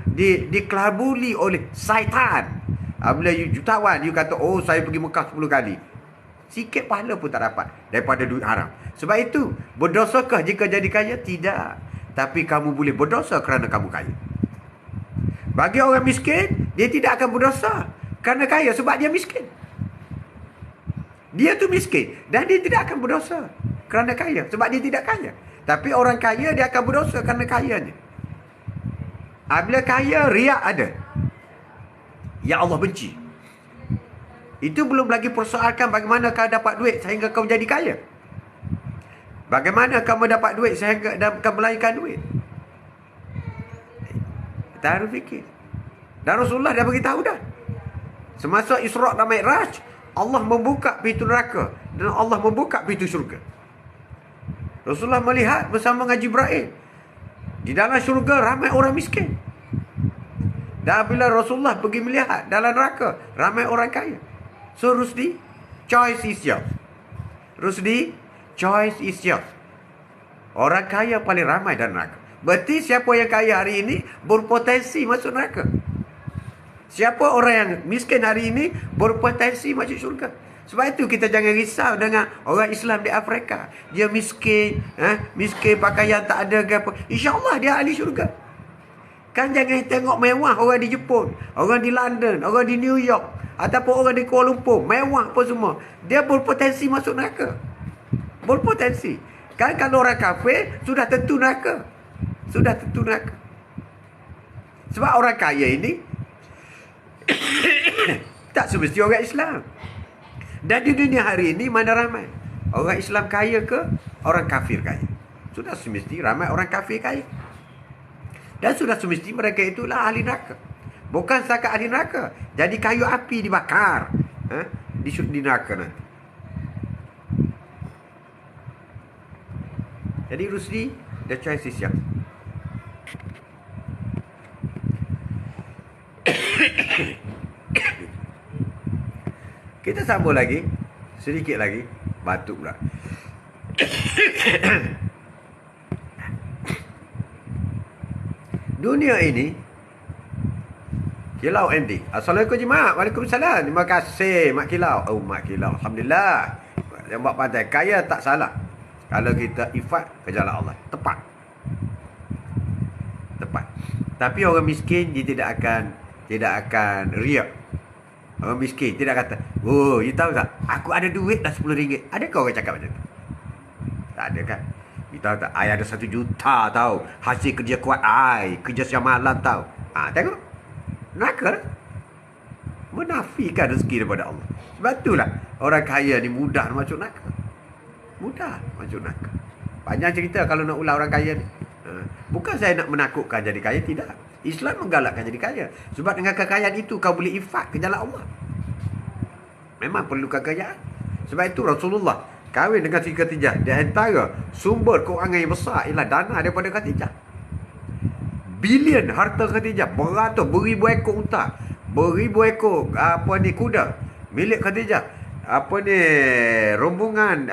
dikelabuli oleh syaitan. Apabila you jutawan, you kata, "Oh, saya pergi Mekah 10 kali." Sikit pahala pun tak dapat daripada duit haram. Sebab itu, berdosakah jika jadi kaya? Tidak. Tapi kamu boleh berdosa kerana kamu kaya. Bagi orang miskin, dia tidak akan berdosa kerana kaya, sebab dia miskin. Dia tu miskin dan dia tidak akan berdosa kerana kaya, sebab dia tidak kaya. Tapi orang kaya, dia akan berdosa kerana kayanya. Apabila kaya, riak ada, ya Allah benci. Itu belum lagi persoalkan bagaimana kau dapat duit sehingga kau jadi kaya. Bagaimana kamu dapat duit sehingga kau melahirkan duit. Kita harus fikir. Dan Rasulullah dah beritahu dah. Semasa Isra' dan Mi'raj, Allah membuka pintu neraka dan Allah membuka pintu syurga. Rasulullah melihat bersama dengan Jibril, di dalam syurga ramai orang miskin. Dan bila Rasulullah pergi melihat dalam neraka, ramai orang kaya. So Rusdi, choice is yours. Rusdi, choice is yours. Orang kaya paling ramai dalam neraka. Berarti siapa yang kaya hari ini berpotensi masuk neraka. Siapa orang yang miskin hari ini berpotensi masuk syurga. Sebab itu kita jangan risau dengan orang Islam di Afrika. Dia miskin, miskin pakaian tak ada ke apa. InsyaAllah dia ahli syurga. Kan jangan tengok mewah orang di Jepun, orang di London, orang di New York, ataupun orang di Kuala Lumpur. Mewah apa semua. Dia berpotensi masuk neraka. Berpotensi. Kan kalau orang kafir, sudah tentu neraka. Sudah tentu neraka. Sebab orang kaya ini tak semesti orang Islam. Dan di dunia hari ini mana ramai? Orang Islam kaya ke orang kafir kaya? Sudah semesti ramai orang kafir kaya. Dan sudah semesti mereka itulah ahli neraka. Bukan setakat ahli neraka. Jadi kayu api dibakar. Di neraka nanti. Jadi Rusdi, the choice is yours. Kita sambung lagi. Sedikit lagi. Batuk pula. Dunia ini Kilau ending. Assalamualaikum jemaah. Waalaikumsalam. Terima kasih Mak Kilau. Oh Mak Kilau. Alhamdulillah. Yang buat pandai. Kaya tak salah. Kalau kita ifat ke jalan Allah. Tepat. Tepat. Tapi orang miskin dia tidak akan riak. Orang miskin tidak kata, oh, you tahu tak? Aku ada duit dah RM10. Adakah orang cakap macam tu? Tak ada kan? You tahu tak? I ada 1 juta tahu. Hasil kerja kuat I. Kerja siang malam tahu. Tengok. Neraka lah. Menafikan rezeki daripada Allah. Sebab itulah orang kaya ni mudah masuk neraka. Mudah masuk neraka. Panjang cerita kalau nak ulang orang kaya ni. Bukan saya nak menakutkan jadi kaya, tidak. Islam menggalakkan jadi kaya. Sebab dengan kekayaan itu kau boleh infak ke jalan Allah. Memang perlu kekayaan. Sebab itu Rasulullah kahwin dengan Siti Khadijah. Di antara sumber keuangan yang besar ialah dana daripada Khadijah. Bilion harta Khadijah, beratus, beribu ekor unta, beribu ekor kuda milik Khadijah. Rombongan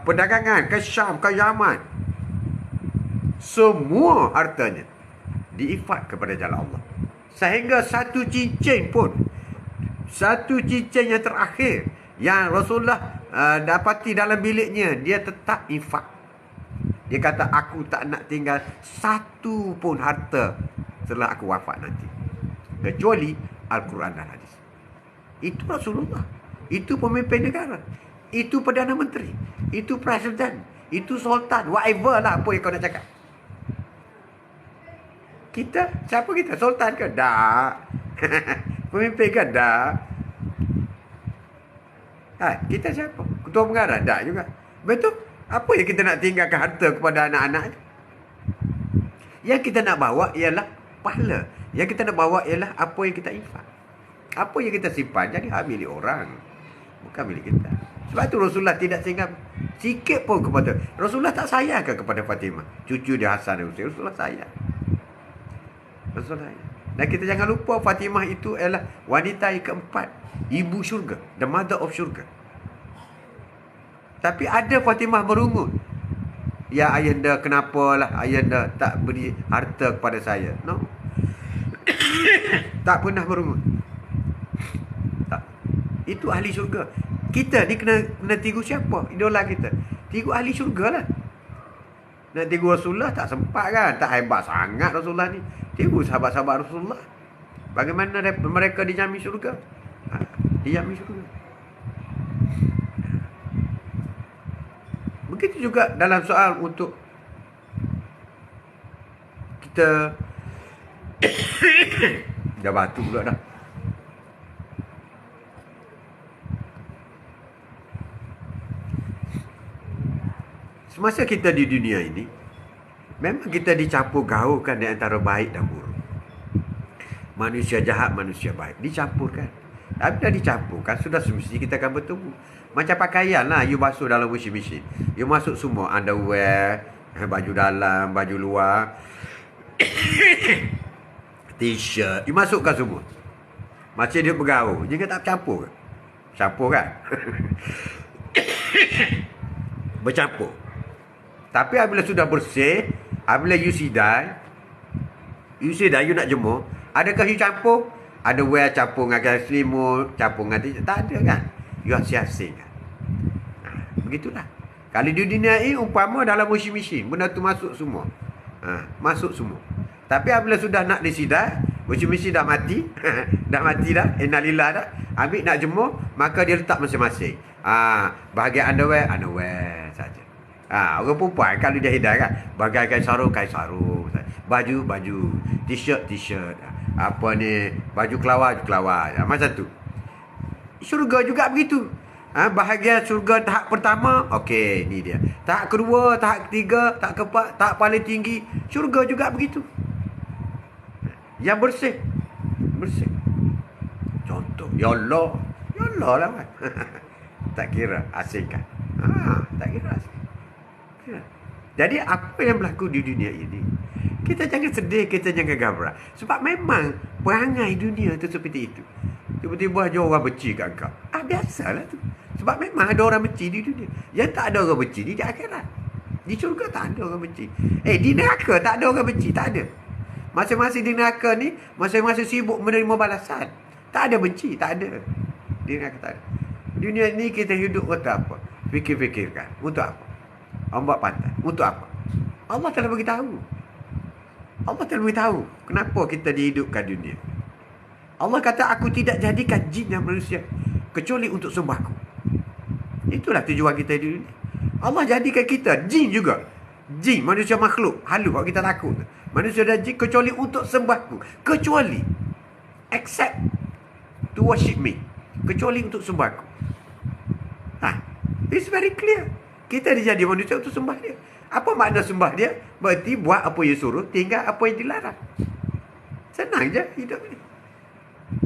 perdagangan ke Syam, ke Yaman. Semua hartanya diinfak kepada jalan Allah. Sehingga satu cincin yang terakhir yang Rasulullah dapati dalam biliknya, dia tetap infak. Dia kata, aku tak nak tinggal satu pun harta setelah aku wafat nanti, kecuali Al-Quran dan hadis. Itu Rasulullah. Itu pemimpin negara. Itu Perdana Menteri. Itu Presiden. Itu Sultan. Whatever lah apa yang kau nak cakap. Kita, siapa kita? Sultan ke? Tak. Pemimpin ke? Tak. Kita siapa? Ketua pengarah? Tak juga. Betul? Apa yang kita nak tinggalkan harta kepada anak-anak? Yang kita nak bawa ialah pahala. Yang kita nak bawa ialah apa yang kita infak. Apa yang kita simpan jadi hak milik orang. Bukan milik kita. Sebab tu Rasulullah tidak tinggal sikit pun kepada. Rasulullah tak sayangkan kepada Fatimah, cucu dia Hasan dan Husain. Rasulullah sayang. Dan kita jangan lupa Fatimah itu adalah wanita yang keempat, ibu syurga, the mother of syurga. Tapi ada Fatimah merungut, ya ayahanda, kenapalah ayahanda tak beri harta kepada saya? No. Tak pernah merungut. Tak. Itu ahli syurga. Kita ni kena tiru siapa? Idola kita. Tiru ahli syurga lah. Nak tiru Rasulullah tak sempat kan? Tak hebat sangat Rasulullah ni. Tiru sahabat-sahabat Rasulullah. Bagaimana mereka dijamin syurga? Dijamin syurga. Begitu juga dalam soal untuk kita dah batuk pula dah. Semasa kita di dunia ini, memang kita dicampur gaulkan di antara baik dan buruk. Manusia jahat, manusia baik. Dicampurkan. Tapi dah dicampurkan, sudah semesti kita akan bertemu. Macam pakaian lah, you basuh dalam washing machine. You masuk semua, underwear, baju dalam, baju luar, t-shirt. You masukkan semua. Macam dia bergaul. Dia tak campur ke? Campur kan? Bercampur. Tapi apabila sudah bersih, apabila you sidai, you nak jemur, adakah you campur? Ada wear campur dengan kain selimut, campur dengan t-shirt? Tak ada kan? You asing-asing kan? Begitulah. Kalau di dunia ini, umpama dalam washing machine, benda tu masuk semua. Masuk semua. Tapi apabila sudah nak disidai, washing machine dah mati, dah mati dah, innalillah dah, ambil nak jemur, maka dia letak masing-masing. Bahagian underwear saja. Orang perempuan kalau dia hidai kan, bagai kain sarung, baju, t-shirt, baju kelawar. Macam tu. Syurga juga begitu. Bahagian syurga tahap pertama, okey, ni dia. Tahap kedua, tahap ketiga, tahap keempat, tahap paling tinggi, syurga juga begitu. Yang bersih. Bersih. Contoh, ya Allah. Ya Allah lah kan. Tak kira asing kan. Tak kira asing. Kira. Jadi apa yang berlaku di dunia ini, kita jangan sedih, kita jangan gabra. Sebab memang perangai dunia tu seperti itu. Tiba-tiba ada orang benci kat kau. Biasalah tu. Sebab memang ada orang benci di dunia. Yang tak ada orang benci di akhirat. Di syurga tak ada orang benci. Di neraka tak ada orang benci. Tak ada. Masing-masing di neraka ni, masing-masing sibuk menerima balasan. Tak ada benci. Tak ada. Di neraka tak ada. Dunia ni kita hidup untuk apa? Fikir-fikirkan. Untuk apa? Ombak pantai. Untuk apa? Allah telah beritahu. Allah telah beritahu kenapa kita dihidupkan dunia. Allah kata, aku tidak jadikan jin dan manusia kecuali untuk sembahku. Itulah tujuan kita di dunia. Allah jadikan kita jin juga. Jin, manusia makhluk halus kalau kita takut. Manusia dan jin kecuali untuk sembahku. Kecuali. Except to worship me. Kecuali untuk sembahku. It's very clear. Kita dijadi manusia untuk sembah dia. Apa makna sembah dia? Berarti buat apa yang suruh, tinggal apa yang dilarang. Senang je hidup ni.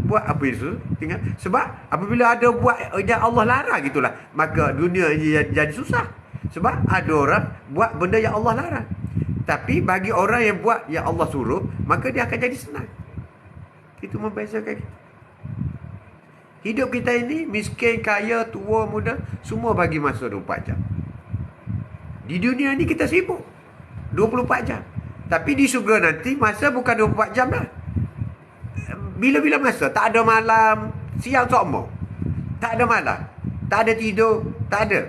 Buat apa yang suruh, tinggal. Sebab apabila ada buat yang Allah larang itulah, maka dunia jadi susah. Sebab ada orang buat benda yang Allah larang. Tapi bagi orang yang buat yang Allah suruh, maka dia akan jadi senang. Itu membezakan kita. Hidup kita ini, miskin, kaya, tua, muda, semua bagi masa 24 jam. Di dunia ni kita sibuk 24 jam. Tapi di syurga nanti masa bukan 24 jam lah. Bila-bila masa. Tak ada malam, siang sama. Tak ada malam. Tak ada tidur. Tak ada.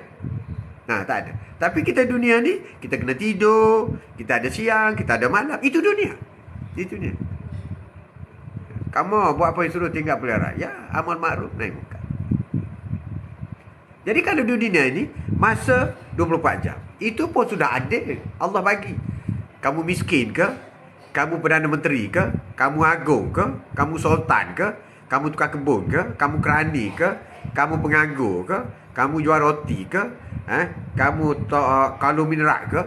Tak ada. Tapi kita dunia ni, kita kena tidur, kita ada siang, kita ada malam. Itu dunia. Itu dunia. Kamu buat apa yang suruh, tinggal pelihara. Ya, amal ma'ruf, naik muka. Jadi kalau di dunia ini, masa 24 jam. Itu pun sudah adil. Allah bagi. Kamu miskin ke? Kamu Perdana Menteri ke? Kamu agung ke? Kamu sultan ke? Kamu tukang kebun ke? Kamu kerani ke? Kamu penganggur ke? Kamu jual roti ke? Kamu kalau mineral ke?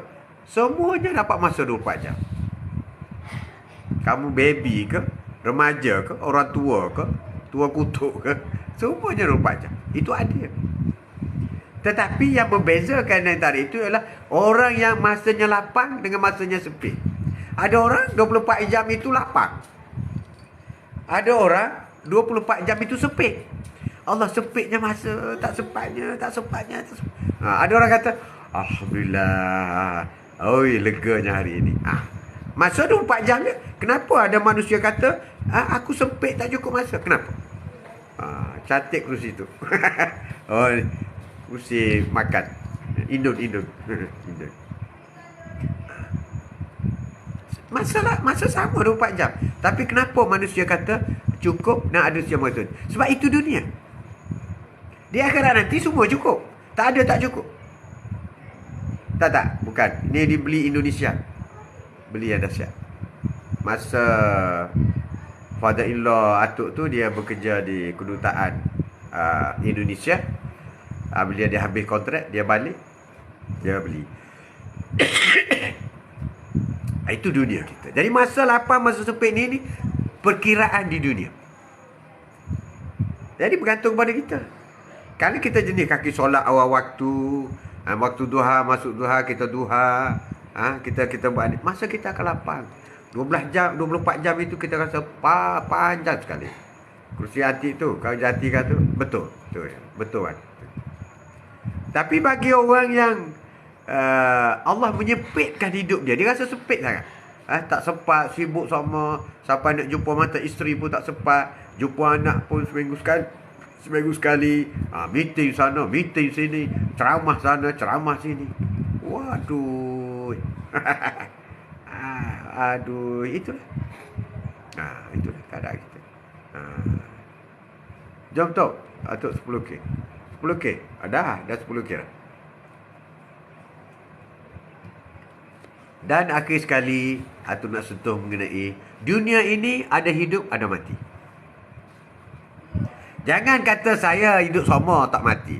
Semuanya dapat masa 24 jam. Kamu baby ke? Remaja ke? Orang tua ke? Tua kutuk ke? Semuanya 24 jam. Itu adil. Tetapi yang membezakan antara itu ialah orang yang masanya lapang dengan masanya sempit. Ada orang 24 jam itu lapang. Ada orang 24 jam itu sempit. Allah sempitnya masa, tak sempatnya. Ada orang kata, alhamdulillah, oi leganya hari ini. Masa 24 jam je. Kenapa ada manusia kata, aku sempit tak cukup masa? Kenapa? Cantik kerusi tu. Kursi makan. Indun. Masa sama 24 jam. Tapi kenapa manusia kata cukup nak ada siang makan? Sebab itu dunia. Di akhirat nanti semua cukup. Tak ada tak cukup. Tak. Bukan. Ini dibeli Indonesia. Beli yang dahsyat. Masa father-in-law Atuk tu, dia bekerja di kedutaan Indonesia. Bila dia habis kontrak, dia balik, dia beli. Itu dunia kita. Jadi masa lapang, masa sempit ni perkiraan di dunia. Jadi bergantung kepada kita. Kalau kita jenis kaki solat awal waktu, waktu duha, masuk duha, kita duha, kita buat ni, masa kita akan lapang. 12 jam, 24 jam itu kita rasa panjang sekali. Kursi hati tu, kalau hati kata betul. Betul kan? Tapi bagi orang yang Allah menyempitkan hidup dia, dia rasa sempit sangat. Tak sempat, sibuk sama, sampai nak jumpa mata isteri pun tak sempat, jumpa anak pun seminggu sekali, meeting sana, meeting sini, ceramah sana, ceramah sini. Waduh. Aduh, itulah. Itulah keadaan kita. Jom tu, Atuk 10K. 10K. Dah 10K dah. Dan akhir sekali, Atuk nak sentuh mengenai dunia ini ada hidup, ada mati. Jangan kata saya hidup sama tak mati.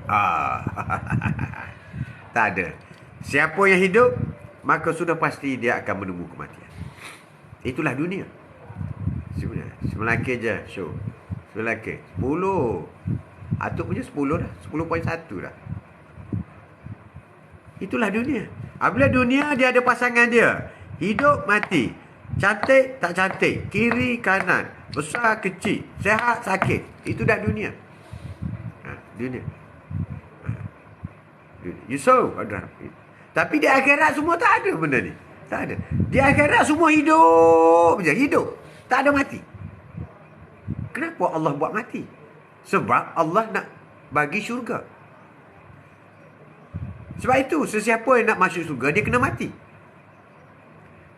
Tak ada. Siapa yang hidup, maka sudah pasti dia akan menunggu kematian. Itulah dunia. Sebenarnya. Semelaki je show. Semelaki. 10. Atuk punya 10 dah. 10.1 dah. Itulah dunia. Apabila dunia dia ada pasangan dia. Hidup, mati. Cantik, tak cantik. Kiri, kanan. Besar, kecil. Sehat, sakit. Itu dah dunia. Dunia. Yusuf. Tapi di akhirat semua tak ada benda ni. Tak ada. Di akhirat semua hidup je. Hidup. Tak ada mati. Kenapa Allah buat mati? Sebab Allah nak bagi syurga. Sebab itu, sesiapa yang nak masuk syurga, dia kena mati.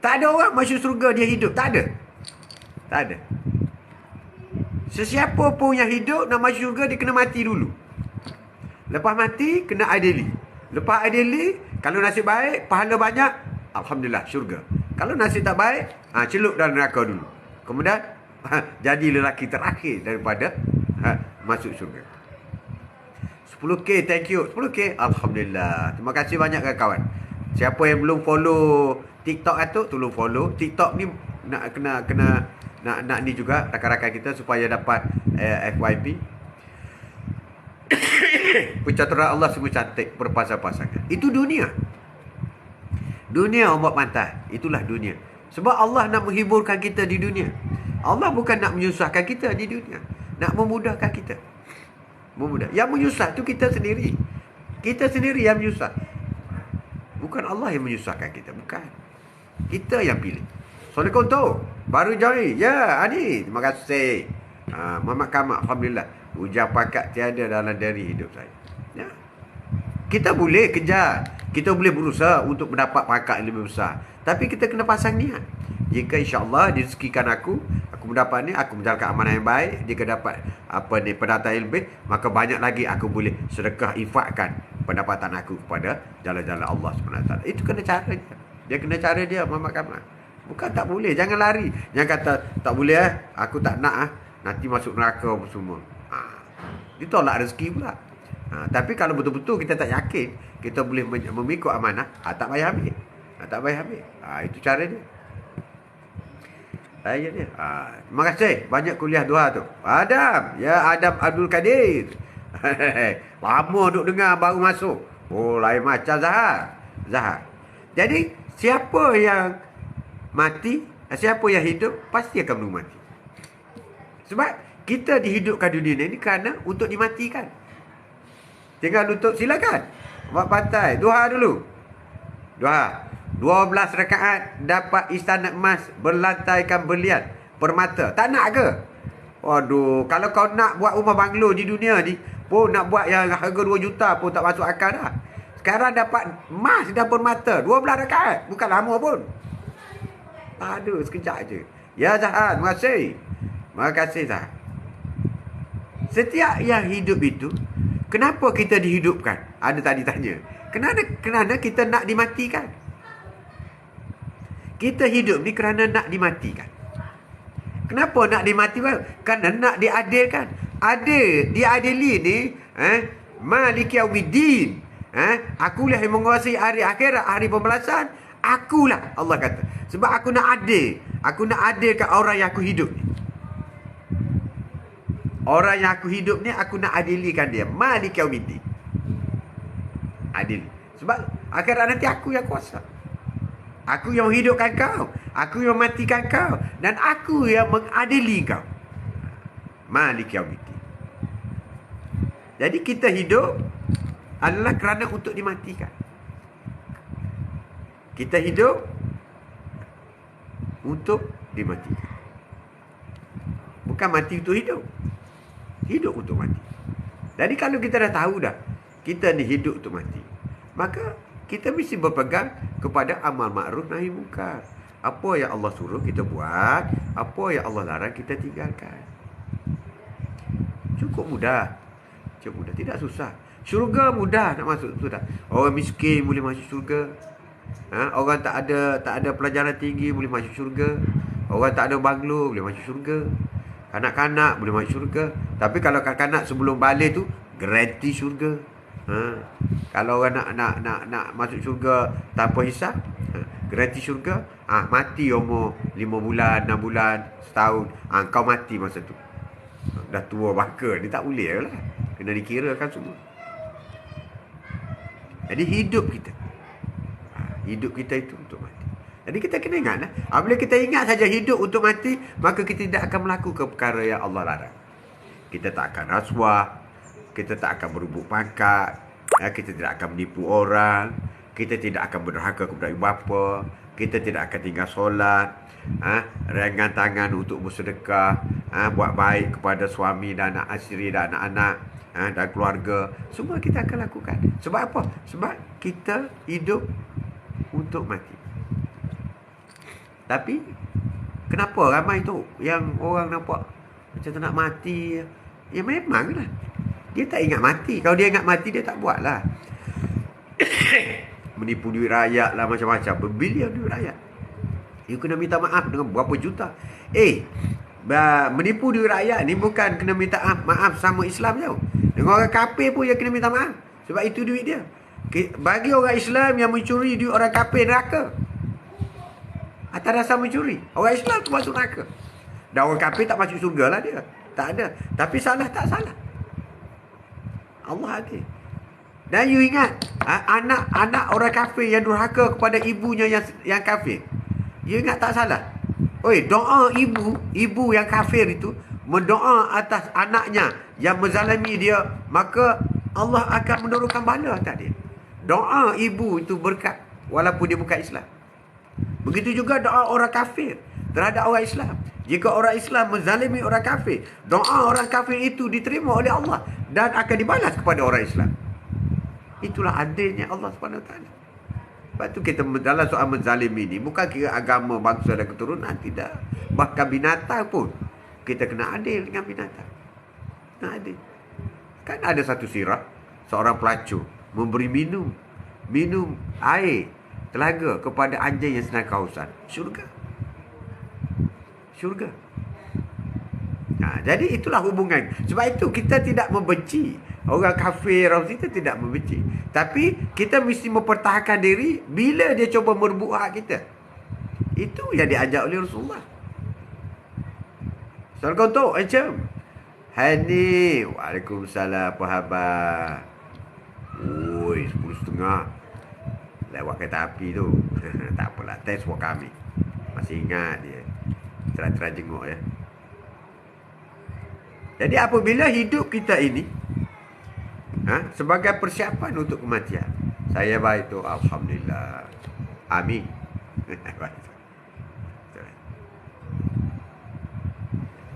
Tak ada orang masuk syurga, dia hidup. Tak ada. Tak ada. Sesiapa pun yang hidup, nak masuk syurga, dia kena mati dulu. Lepas mati, kena adili. Lepas adili, kalau nasib baik, pahala banyak, alhamdulillah, syurga. Kalau nasib tak baik, celup dalam neraka dulu. Kemudian, jadi lelaki terakhir daripada masuk syurga. 10k, thank you. 10k, alhamdulillah. Terima kasih banyak kawan. Siapa yang belum follow TikTok Atuk, tolong follow. TikTok ni nak nak ni juga rakan-rakan kita supaya dapat FYP. Pencaturan Allah sungguh cantik, berpasang-pasangan. Itu dunia. Dunia ombak pantai. Itulah dunia. Sebab Allah nak menghiburkan kita di dunia. Allah bukan nak menyusahkan kita di dunia. Nak memudahkan kita. Memudah. Yang menyusah tu kita sendiri. Kita sendiri yang menyusah. Bukan Allah yang menyusahkan kita. Bukan. Kita yang pilih. Assalamualaikum tu. Baru join. Ya, Adi. Terima kasih. Muhammad Kamal. Alhamdulillah. Ujar pakat tiada dalam dari hidup saya. Ya. Kita boleh kejar. Kita boleh berusaha untuk mendapat pakat yang lebih besar. Tapi kita kena pasang niat. Jika insya-Allah direzekikan aku mendapat ni, aku menjalankan amanah yang baik, jika dapat pendapatan yang lebih, maka banyak lagi aku boleh sedekah infakkan pendapatan aku kepada jalan-jalan Allah SWT. Itu kena cara dia. Dia kena cara dia, Muhammad Kamal. Bukan tak boleh, jangan lari. Jangan kata tak boleh aku tak nak nanti masuk neraka semua. Ditolak rezeki pula. Tapi kalau betul-betul kita tak yakin, kita boleh memikul amanah, tak payah ambil. Tak payah ambil. Itu cara dia. Saya dia. Terima kasih. Banyak kuliah duha tu. Adam. Ya, Adam Abdul Kadir. Lama duk dengar baru masuk. Oh, lain macam Zahar. Jadi, siapa yang mati, siapa yang hidup, pasti akan belum mati. Sebab kita dihidupkan dunia ini kerana untuk dimatikan. Tinggal lutut, silakan. Buat pantai. Duha dulu. Duha. 12 rakaat dapat istana emas berlantaikan berlian permata. Tak nak ke? Waduh, kalau kau nak buat rumah banglo di dunia ni, pun nak buat yang harga 2 juta pun tak masuk akal dah. Sekarang dapat emas dan permata 12 rakaat. Bukan lama pun. Tak ada, sekejap je. Ya Zahar, terima kasih. Terima kasih Zahar. Setiap yang hidup itu, kenapa kita dihidupkan? Ada tadi tanya. Kerana kita nak dimatikan. Kita hidup ni kerana nak dimatikan. Kenapa nak dimatikan? Kerana nak diadilkan. Diadili ni, Maliki Yaumiddin. Akulah yang menguasai hari akhirat, hari pembalasan. Akulah, Allah kata. Sebab aku nak adil. Aku nak adilkan orang yang aku hidup ni. Orang yang aku hidup ni, aku nak adilikan dia. Maliki Yaumiddin. Adil. Sebab akhirat nanti aku yang kuasa. Aku yang menghidupkan kau. Aku yang mematikan kau. Dan aku yang mengadili kau. Malik Yaumiddin. Jadi kita hidup adalah kerana untuk dimatikan. Kita hidup untuk dimatikan. Bukan mati untuk hidup. Hidup untuk mati. Jadi kalau kita dah tahu dah, kita ni hidup untuk mati, maka kita mesti berpegang kepada amal ma'ruf nahi munkar. Apa yang Allah suruh kita buat, apa yang Allah larang kita tinggalkan. Cukup mudah. Tidak susah. Syurga mudah nak masuk, sudah. Orang miskin boleh masuk syurga. Orang tak ada pelajaran tinggi boleh masuk syurga. Orang tak ada banglo boleh masuk syurga. Kanak-kanak boleh masuk syurga. Tapi kalau kanak-kanak sebelum balik tu, garanti syurga. Kalau orang nak masuk syurga tanpa hisap, garanti syurga. Mati umur 5 bulan, 6 bulan, setahun. Kau mati masa tu. Dah tua baka, ni tak boleh lah. Kena dikirakan semua. Jadi hidup kita. Hidup kita itu untuk mati. Jadi kita kena ingat lah. Bila kita ingat saja hidup untuk mati, maka kita tidak akan melakukan perkara yang Allah larang. Kita tak akan rasuah. Kita tak akan berubuk pangkat. Kita tidak akan menipu orang. Kita tidak akan berderhaka kepada ibu bapa. Kita tidak akan tinggal solat. Renggan tangan untuk bersedekah. Buat baik kepada suami dan anak isteri dan anak-anak. Dan keluarga. Semua kita akan lakukan. Sebab apa? Sebab kita hidup untuk mati. Tapi kenapa ramai tu yang orang nampak macam tak nak mati? Ya memanglah. Dia tak ingat mati. Kalau dia ingat mati, dia tak buat lah. Menipu duit rakyat lah, macam-macam. Berbilion duit rakyat. You kena minta maaf dengan berapa juta. Menipu duit rakyat ni bukan kena minta maaf sama Islam tau. Dengan orang kafir pun dia kena minta maaf. Sebab itu duit dia. Bagi orang Islam yang mencuri duit orang kafir, neraka. Atas dasar mencuri. Orang Islam tu masuk neraka. Dan orang kafir tak masuk surga lah dia. Tak ada. Tapi salah tak salah. Allah adil. Dan you ingat, anak orang kafir yang durhaka kepada ibunya yang kafir. You ingat tak salah? Doa ibu yang kafir itu mendoa atas anaknya yang menzalimi dia, maka Allah akan menurunkan bala atas dia. Doa ibu itu berkat walaupun dia bukan Islam. Begitu juga doa orang kafir terhadap orang Islam. Jika orang Islam menzalimi orang kafir, doa orang kafir itu diterima oleh Allah dan akan dibalas kepada orang Islam. Itulah adilnya Allah SWT. Sebab tu kita dalam soal menzalimi ini, bukan kira agama, bangsa dan keturunan, tidak. Bahkan binatang pun kita kena adil dengan binatang. Kena adil. Kan ada satu sirah, seorang pelacur memberi minum air telaga kepada anjing yang sedang kehausan. Syurga. Jadi itulah hubungan. Sebab itu kita tidak membenci orang kafir, kita tidak membenci. Tapi kita mesti mempertahankan diri bila dia cuba merebut hak kita. Itu yang diajak oleh Rasulullah. Assalamualaikum macam. Hai ni. Waalaikumsalam, apa khabar? 10.30 lewat kereta api tu. Tak apalah, test buat kami. Masih ingat dia. Terang-terang jenguk ya. Jadi apabila hidup kita ini sebagai persiapan untuk kematian, saya baik tu, alhamdulillah. Amin.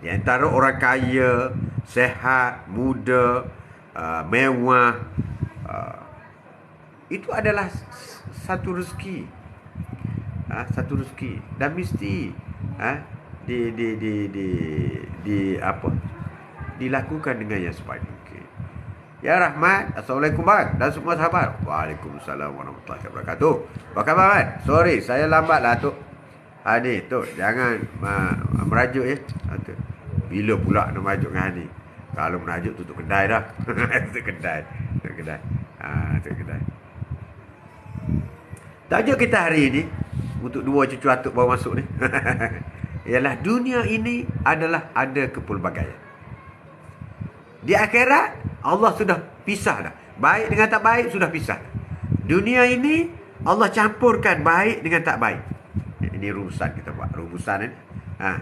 Di antara orang kaya, sehat, muda, mewah, itu adalah satu rezeki. Satu rezeki. Dan mesti dilakukan dengan yang sebaik mungkin. Ya Rahmat, Assalamualaikum bang dan semua sahabat. Waalaikumsalam warahmatullahi wabarakatuh. Apa khabar bang? Sorry, saya lambat lah tu. Ni tu, jangan merajuk ya. Tu. Bila pula nak merajuk dengan Hani? Kalau merajuk tutup kedai dah. Tutup kedai. Tutup kedai. Tajuk kita hari ini untuk dua cucu atuk baru masuk ni ialah dunia ini adalah ada kepelbagaian. Di akhirat Allah sudah pisah dah. Baik dengan tak baik sudah pisah. Dunia ini Allah campurkan baik dengan tak baik. Ini rumusan kita buat, rumusan ni.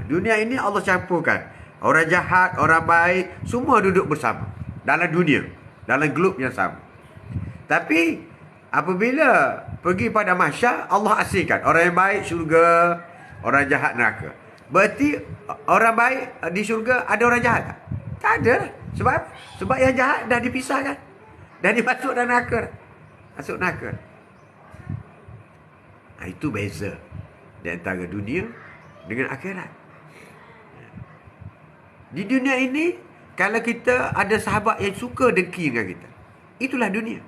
Dunia ini Allah campurkan. Orang jahat, orang baik, semua duduk bersama dalam dunia, dalam globe yang sama. Tapi apabila pergi pada mahsyar, Allah asingkan. Orang yang baik syurga, orang jahat neraka. Berarti orang baik di syurga ada orang jahat tak? Tak ada. Sebab yang jahat dah dipisahkan. Dah dimasuk dalam neraka. Masuk neraka. Itu beza di antara dunia dengan akhirat. Di dunia ini, kalau kita ada sahabat yang suka dengki dengan kita, itulah dunia.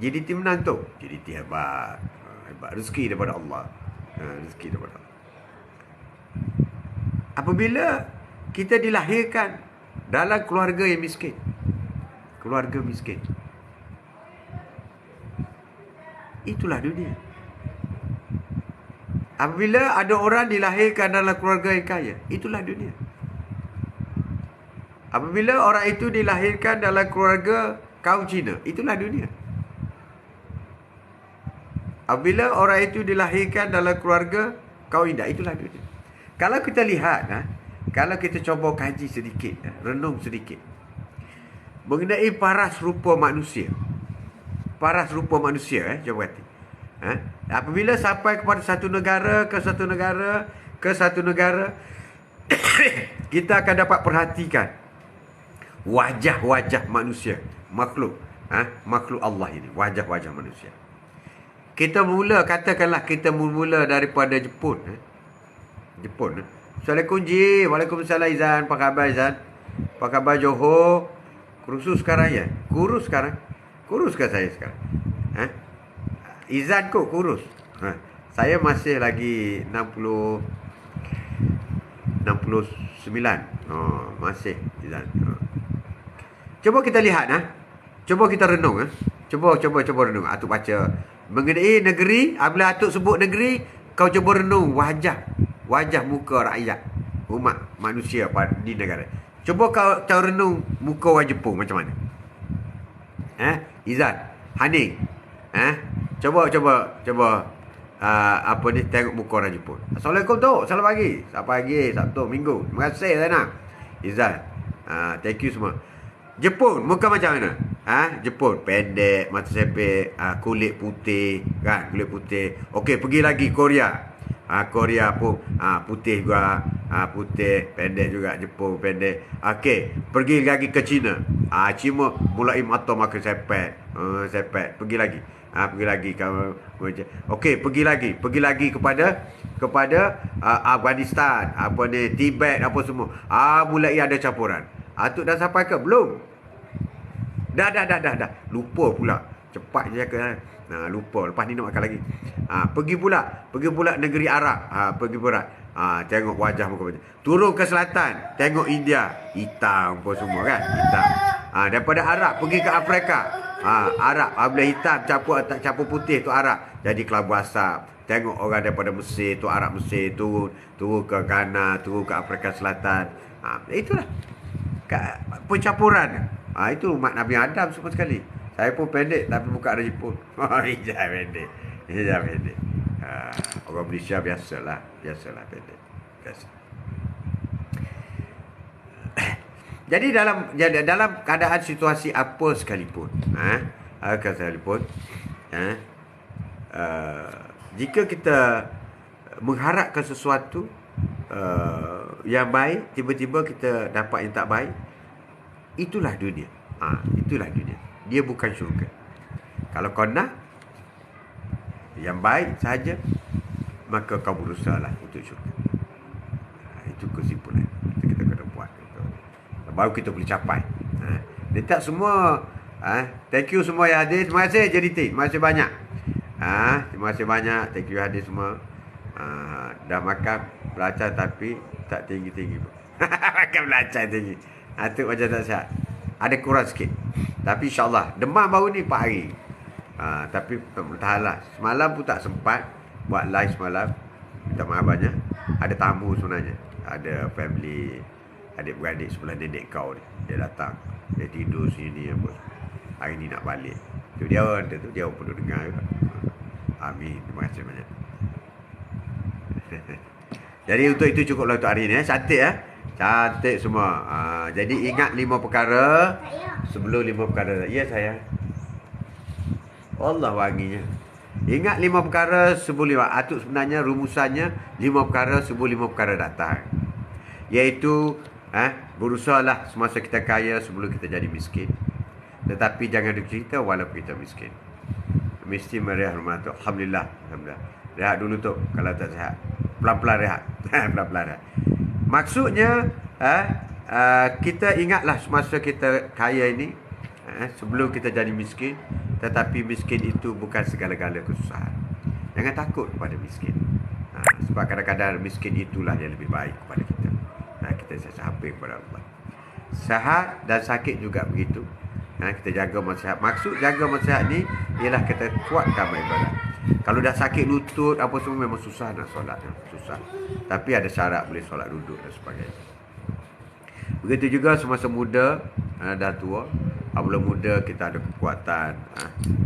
JDT menang tu. JDT hebat. Hebat. Rezeki daripada Allah. Rezeki daripada Allah. Apabila kita dilahirkan dalam keluarga yang miskin. Keluarga miskin. Itulah dunia. Apabila ada orang dilahirkan dalam keluarga yang kaya, itulah dunia. Apabila orang itu dilahirkan dalam keluarga kaum Cina, itulah dunia. Apabila orang itu dilahirkan dalam keluarga kaum India, itulah dunia. Kalau kita lihat, kalau kita cuba kaji sedikit, renung sedikit mengenai paras rupa manusia. Paras rupa manusia, cuba hati. Apabila sampai kepada satu negara, ke satu negara, ke satu negara, kita akan dapat perhatikan wajah-wajah manusia, makhluk, makhluk Allah ini, wajah-wajah manusia. Kita mula, katakanlah kita mula daripada Jepun. Jepun. Assalamualaikum Ji. Waalaikumsalam Izan. Apa khabar Izan? Apa khabar Johor? Kursus sekarang ya? Kurus sekarang? Kurus ke saya sekarang? Izan kok kurus. Saya masih lagi 69. Masih Izan. Cuba kita lihat, cuba kita renung, Cuba renung. Atuk baca mengenai negeri. Apabila atuk sebut negeri, kau cuba renung wajah muka rakyat, umat manusia di negara. Cuba kau renung muka orang Jepun macam mana? Izan, Haning. Cuba apa ni, tengok muka orang Jepun. Assalamualaikum Tok. Selamat pagi. Selamat pagi, Sabtu, Minggu. Terima kasih Zainab. Izan. Thank you semua. Jepun muka macam mana? Jepun pendek, mata sepek, kulit putih, kan? Kulit putih. Okey, pergi lagi Korea. Korea pun putih juga, putih, pendek juga. Jepun pendek. Okey, pergi lagi ke China. Cina mulai mata makin sepek, pergi lagi. Pergi lagi kamu. Okey, pergi lagi kepada Afghanistan, apa ni, Tibet, apa semua. Mulai ada campuran. Atuk dah sampai ke belum? Dah. Lupa pula. Cepat je cakap. Lupa. Lepas ni nak makan lagi. Pergi pula negeri Arab. Pergi pula. Tengok wajah muka macam. Turun ke selatan, tengok India. Hitam apa semua kan? Hitam. Daripada Arab pergi ke Afrika. Arab, bila hitam campur putih tu Arab. Jadi kelabu asap. Tengok orang daripada Mesir tu, Arab Mesir, turun ke Ghana, turun ke Afrika Selatan. Itulah pencampuran. Itu umat Nabi Adam semua sekali. Saya pun pendek tapi bukan ada Jepun. Hijab pendek. Orang Malaysia biasalah pendek. Biasa. Jadi dalam keadaan situasi apa sekalipun, jika kita mengharapkan sesuatu yang baik, tiba-tiba kita dapat yang tak baik, itulah dunia. Itulah dunia. Dia bukan syurga. Kalau kau nak yang baik saja, maka kau berusahalah untuk syurga. Itu kesimpulan. Kita kena buat. Baru kita boleh capai. Dia tak semua. Thank you semua yang hadir. Terima kasih JDT. Terima kasih banyak. Terima kasih banyak. Thank you hadir semua. Dah makan belacan tapi tak tinggi-tinggi pun. Makan belacan tinggi. Itu macam tak sihat. Ada kurang sikit. Tapi insyaAllah. Demam baru ni 4 hari. Tapi tahanlah. Semalam pun tak sempat buat live semalam. Minta maaf banyak. Ada tamu sebenarnya. Ada family, adik-beradik sebelah nenek kau ni. Dia datang. Dia tidur sini. Hari ni nak balik. Tu dia orang perlu dengar juga. Amin. Terima kasih banyak. Jadi untuk itu cukuplah untuk hari ni. Cantik Cantik semua. Jadi ingat 5 perkara sebelum 5 perkara. Ya saya. Allah wanginya. Ingat 5 perkara sebelum 5. Atuk sebenarnya rumusannya 5 perkara sebelum 5 perkara datang. Iaitu berusahalah semasa kita kaya sebelum kita jadi miskin. Tetapi jangan dicerita walaupun kita miskin. Mesti meriah rumah tu. Alhamdulillah. Rehat dulu tu kalau tak sihat. Pelan-pelan rehat. Pelan-pelan rehat. Maksudnya kita ingatlah semasa kita kaya ini, sebelum kita jadi miskin. Tetapi miskin itu bukan segala-gala kesusahan. Jangan takut kepada miskin. Sebab kadang-kadang miskin itulah yang lebih baik kepada kita. Kita sentiasa hampir kepada Allah. Sihat dan sakit juga begitu. Kita jaga masa sihat. Maksud jaga masa sihat ni ialah kita kuatkan ibadat. Kalau dah sakit lutut apa semua memang susah nak solat, susah. Tapi ada syarat boleh solat duduk dan sebagainya. Begitu juga semasa muda, dah tua. Apabila muda kita ada kekuatan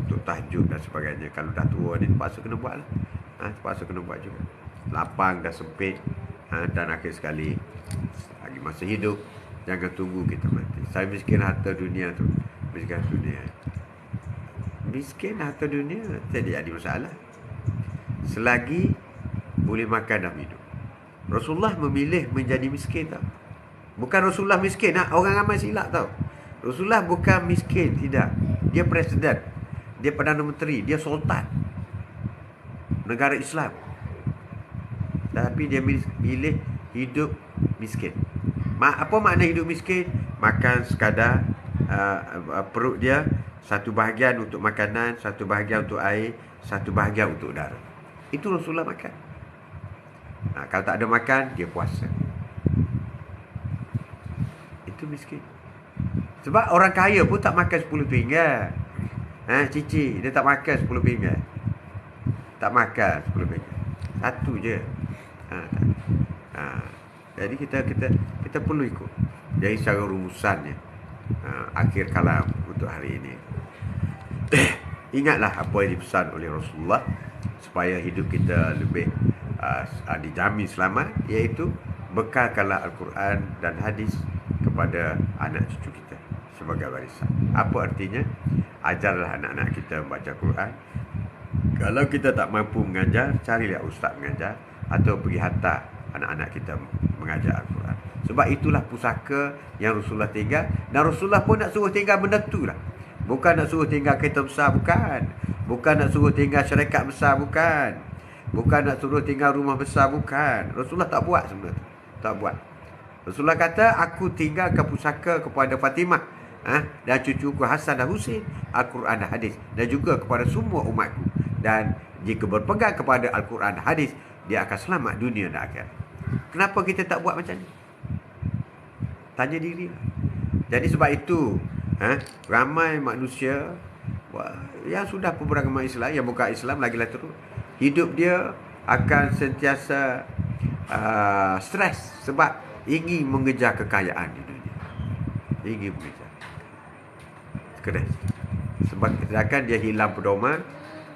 untuk tahajud dan sebagainya. Kalau dah tua ni terpaksa kena buat lah. Terpaksa kena buat juga. Lapang dah sempit. Dan akhir sekali lagi masa hidup, jangan tunggu kita mati. Saya miskin harta dunia tu. Miskin harta dunia. Miskin harta dunia tidak ada masalah selagi boleh makan dan minum. Rasulullah memilih menjadi miskin tau. Bukan Rasulullah miskin, orang ramai silap tau. Rasulullah bukan miskin, tidak. Dia presiden, dia Perdana Menteri, dia sultan negara Islam. Tapi dia pilih hidup miskin. Apa makna hidup miskin? Makan sekadar perut dia, satu bahagian untuk makanan, satu bahagian untuk air, satu bahagian untuk udara. Itu Rasulullah makan. Kalau tak ada makan, dia puasa. Itu miskin. Sebab orang kaya pun tak makan 10 pinggan. Cici, dia tak makan 10 pinggan. Tak makan 10 pinggan. Satu je. Jadi kita perlu ikut. Jadi secara rumusannya, akhir kalam untuk hari ini. Ingatlah apa yang dipesan oleh Rasulullah supaya hidup kita lebih dijamin selamat, iaitu bekalkanlah Al-Quran dan hadis kepada anak cucu kita sebagai warisan. Apa artinya? Ajarlah anak-anak kita membaca Quran. Kalau kita tak mampu mengajar, carilah ustaz mengajar atau pergi hantar anak-anak kita mengajar Al-Quran. Sebab itulah pusaka yang Rasulullah tinggal. Dan Rasulullah pun nak suruh tinggal benda tu lah. Bukan nak suruh tinggal kereta besar, bukan. Bukan nak suruh tinggal syarikat besar, bukan. Bukan nak suruh tinggal rumah besar, bukan. Rasulullah tak buat semua tu. Tak buat. Rasulullah kata, aku tinggalkan pusaka kepada Fatimah dan cucuku Hasan dan Husin, Al-Quran dan hadis. Dan juga kepada semua umatku. Dan jika berpegang kepada Al-Quran dan hadis, dia akan selamat dunia dan akhirat. Kenapa kita tak buat macam ni? Tanya diri. Jadi sebab itu, ramai manusia yang sudah pun beragama Islam, yang bukan Islam lagi-lagi terus, hidup dia akan sentiasa stres sebab ingin mengejar kekayaan di dunia. Ingin mengejar. Stres. Sebab sedangkan dia hilang pedoman,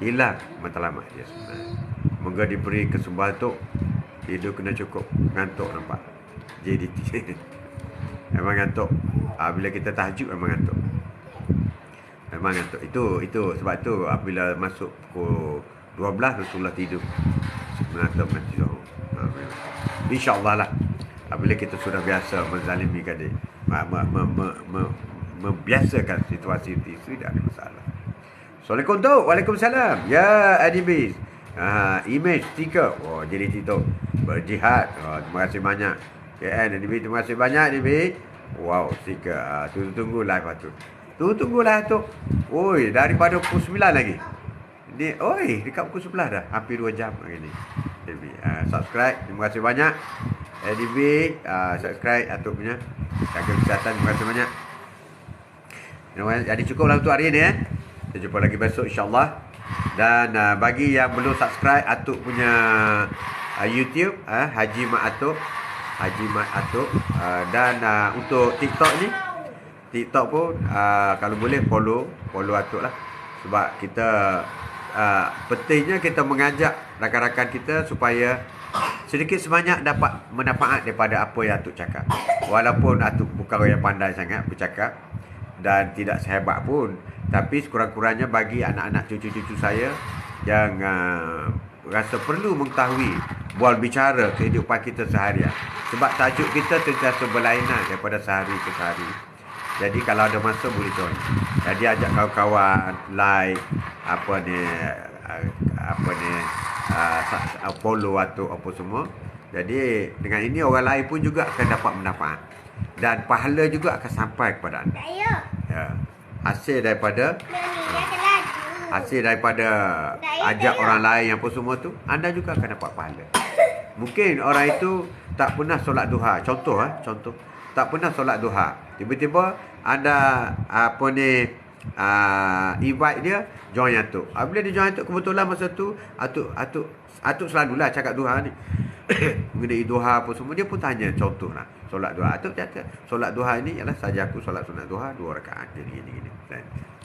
hilang matlamat dia sebenarnya. Moga diberi kesempatan tu, tidur kena cukup. Ngantuk nampak. JDT. Memang ngantuk. Bila kita tahajud memang ngantuk. Memang ngantuk. Itu sebab tu apabila masuk pukul 12 Rasulullah tidur. Mengantuk nanti Zuhur. InsyaAllah lah. Apabila kita sudah biasa menzalimi adik, membiasakan situasi itu, tidak ada masalah. Assalamualaikum tu. Waalaikumsalam. Ya Adibis. Image stiker. Jadi TikTok berjihad. Terima kasih banyak. KN Adibis, terima kasih banyak Adibis. Wow, stiker. Tunggu live tu. Tunggu live tu. Oi, daripada pukul 9 lagi. Ni, dekat pukul 11 dah. Hampir 2 jam lagi ni. Subscribe. Terima kasih banyak. ADB, subscribe Atuk punya. Jaga kesihatan. Terima kasih banyak. Jadi cukup lah untuk hari ini. Kita jumpa lagi besok insyaAllah. Dan bagi yang belum subscribe Atuk punya YouTube, Haji Mat Atuk. Dan untuk TikTok ni, TikTok pun kalau boleh follow Atuk lah. Sebab kita pentingnya kita mengajak rakan-rakan kita supaya sedikit sebanyak dapat manfaat daripada apa yang Atuk cakap. Walaupun Atuk bukan orang yang pandai sangat bercakap dan tidak sehebat pun, tapi sekurang-kurangnya bagi anak-anak cucu-cucu saya yang rasa perlu mengetahui bual bicara kehidupan kita seharian. Sebab tajuk kita sentiasa berlainan daripada sehari ke sehari. Jadi kalau ada masa boleh join. Jadi ajak kawan-kawan like follow atau apa semua. Jadi dengan ini orang lain pun juga akan dapat manfaat dan pahala juga akan sampai kepada anda. Ya. Hasil daripada ajak orang lain yang apa semua tu, anda juga akan dapat pahala. Mungkin orang itu tak pernah solat duha. Contoh. Tak pernah solat duha. Tiba-tiba ada invite dia join atuk. Bila dia join atuk, kebetulan masa tu atuk selalulah cakap duha ni. Mengenai duha apa semua, dia pun tanya contohlah solat duha. Atuk kata solat duha ni ialah saja aku solat sunat duha 2 rakaat gini.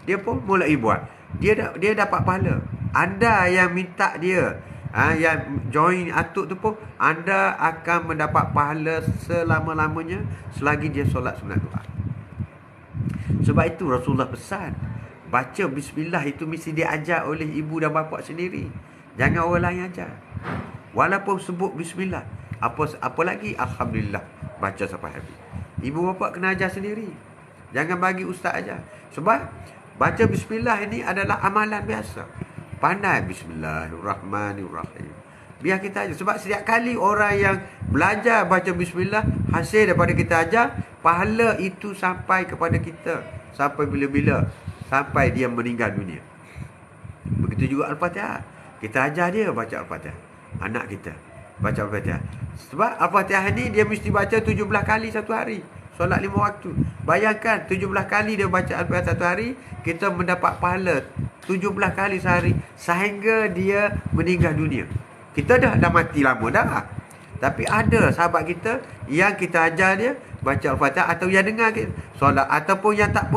Dia pun mulai buat. Dia dapat pahala. Anda yang minta dia, yang join atuk tu pun, anda akan mendapat pahala selama-lamanya selagi dia solat sunat duha. Sebab itu Rasulullah pesan, baca bismillah itu mesti diajar oleh ibu dan bapa sendiri. Jangan orang lain ajar. Walaupun sebut bismillah, apa lagi alhamdulillah, baca sampai habis. Ibu bapa kena ajar sendiri. Jangan bagi ustaz ajar. Sebab baca bismillah ini adalah amalan biasa. Pandai bismillahirrahmanirrahim. Biar kita ajar. Sebab setiap kali orang yang belajar baca bismillah, hasil daripada kita ajar, pahala itu sampai kepada kita. Sampai bila-bila? Sampai dia meninggal dunia. Begitu juga Al-Fatihah. Kita ajar dia baca Al-Fatihah. Anak kita baca Al-Fatihah. Sebab Al-Fatihah ni dia mesti baca 17 kali satu hari. Solat 5 waktu. Bayangkan 17 kali dia baca Al-Fatihah satu hari, kita mendapat pahala 17 kali sehari sehingga dia meninggal dunia. Kita dah mati lama dah. Tapi ada sahabat kita yang kita ajar dia baca Al-Fatihah, atau yang dengar kita solat, ataupun yang tak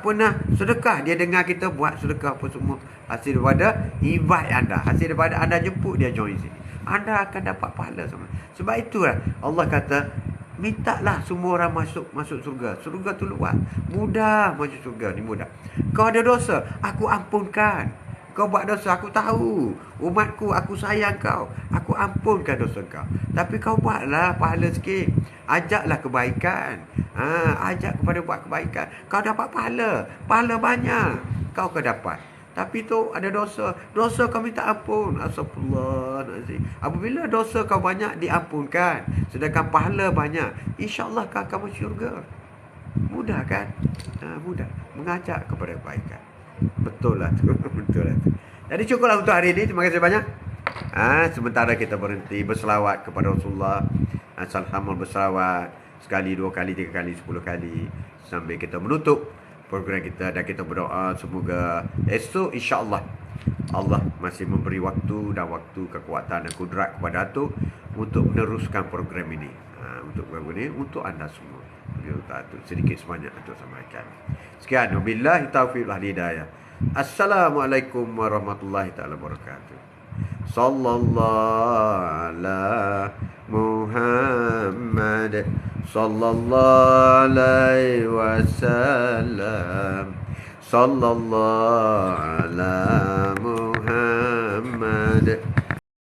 pernah sedekah, dia dengar kita buat sedekah apa semua. Hasil daripada invite anda, hasil daripada anda jemput dia join sini, anda akan dapat pahala semua. Sebab itulah Allah kata, mintalah semua orang masuk surga. Surga tu luas. Mudah masuk surga ni, mudah. Kau ada dosa, aku ampunkan. Kau buat dosa, aku tahu. Umatku, aku sayang kau. Aku ampunkan dosa kau. Tapi kau buatlah pahala sikit. Ajaklah kebaikan. Ajak kepada buat kebaikan. Kau dapat pahala. Pahala banyak. Kau dapat. Tapi tu ada dosa. Dosa kau minta ampun. Astagfirullahaladzim. Apabila dosa kau banyak, diampunkan. Sedangkan pahala banyak, InsyaAllah kau akan masuk syurga. Mudah kan? Mudah. Mengajak kepada kebaikan. Betul lah tu. Jadi cukuplah untuk hari ini. Terima kasih banyak. Sementara kita berhenti berselawat kepada Rasulullah. Salhamul berselawat sekali, 2 kali, 3 kali, 10 kali, sambil kita menutup program kita. Dan kita berdoa semoga esok insyaAllah Allah masih memberi waktu kekuatan dan kudrat kepada Atuk untuk meneruskan program ini. Untuk program ini untuk anda semua. Sedikit sebanyak Atuk sampaikan. Sekian, wabillahi taufiq wal hidayah. Assalamualaikum warahmatullahi taala wabarakatuh. Sallallahu ala Muhammad sallallahu alaihi wasallam. Sallallahu ala Muhammad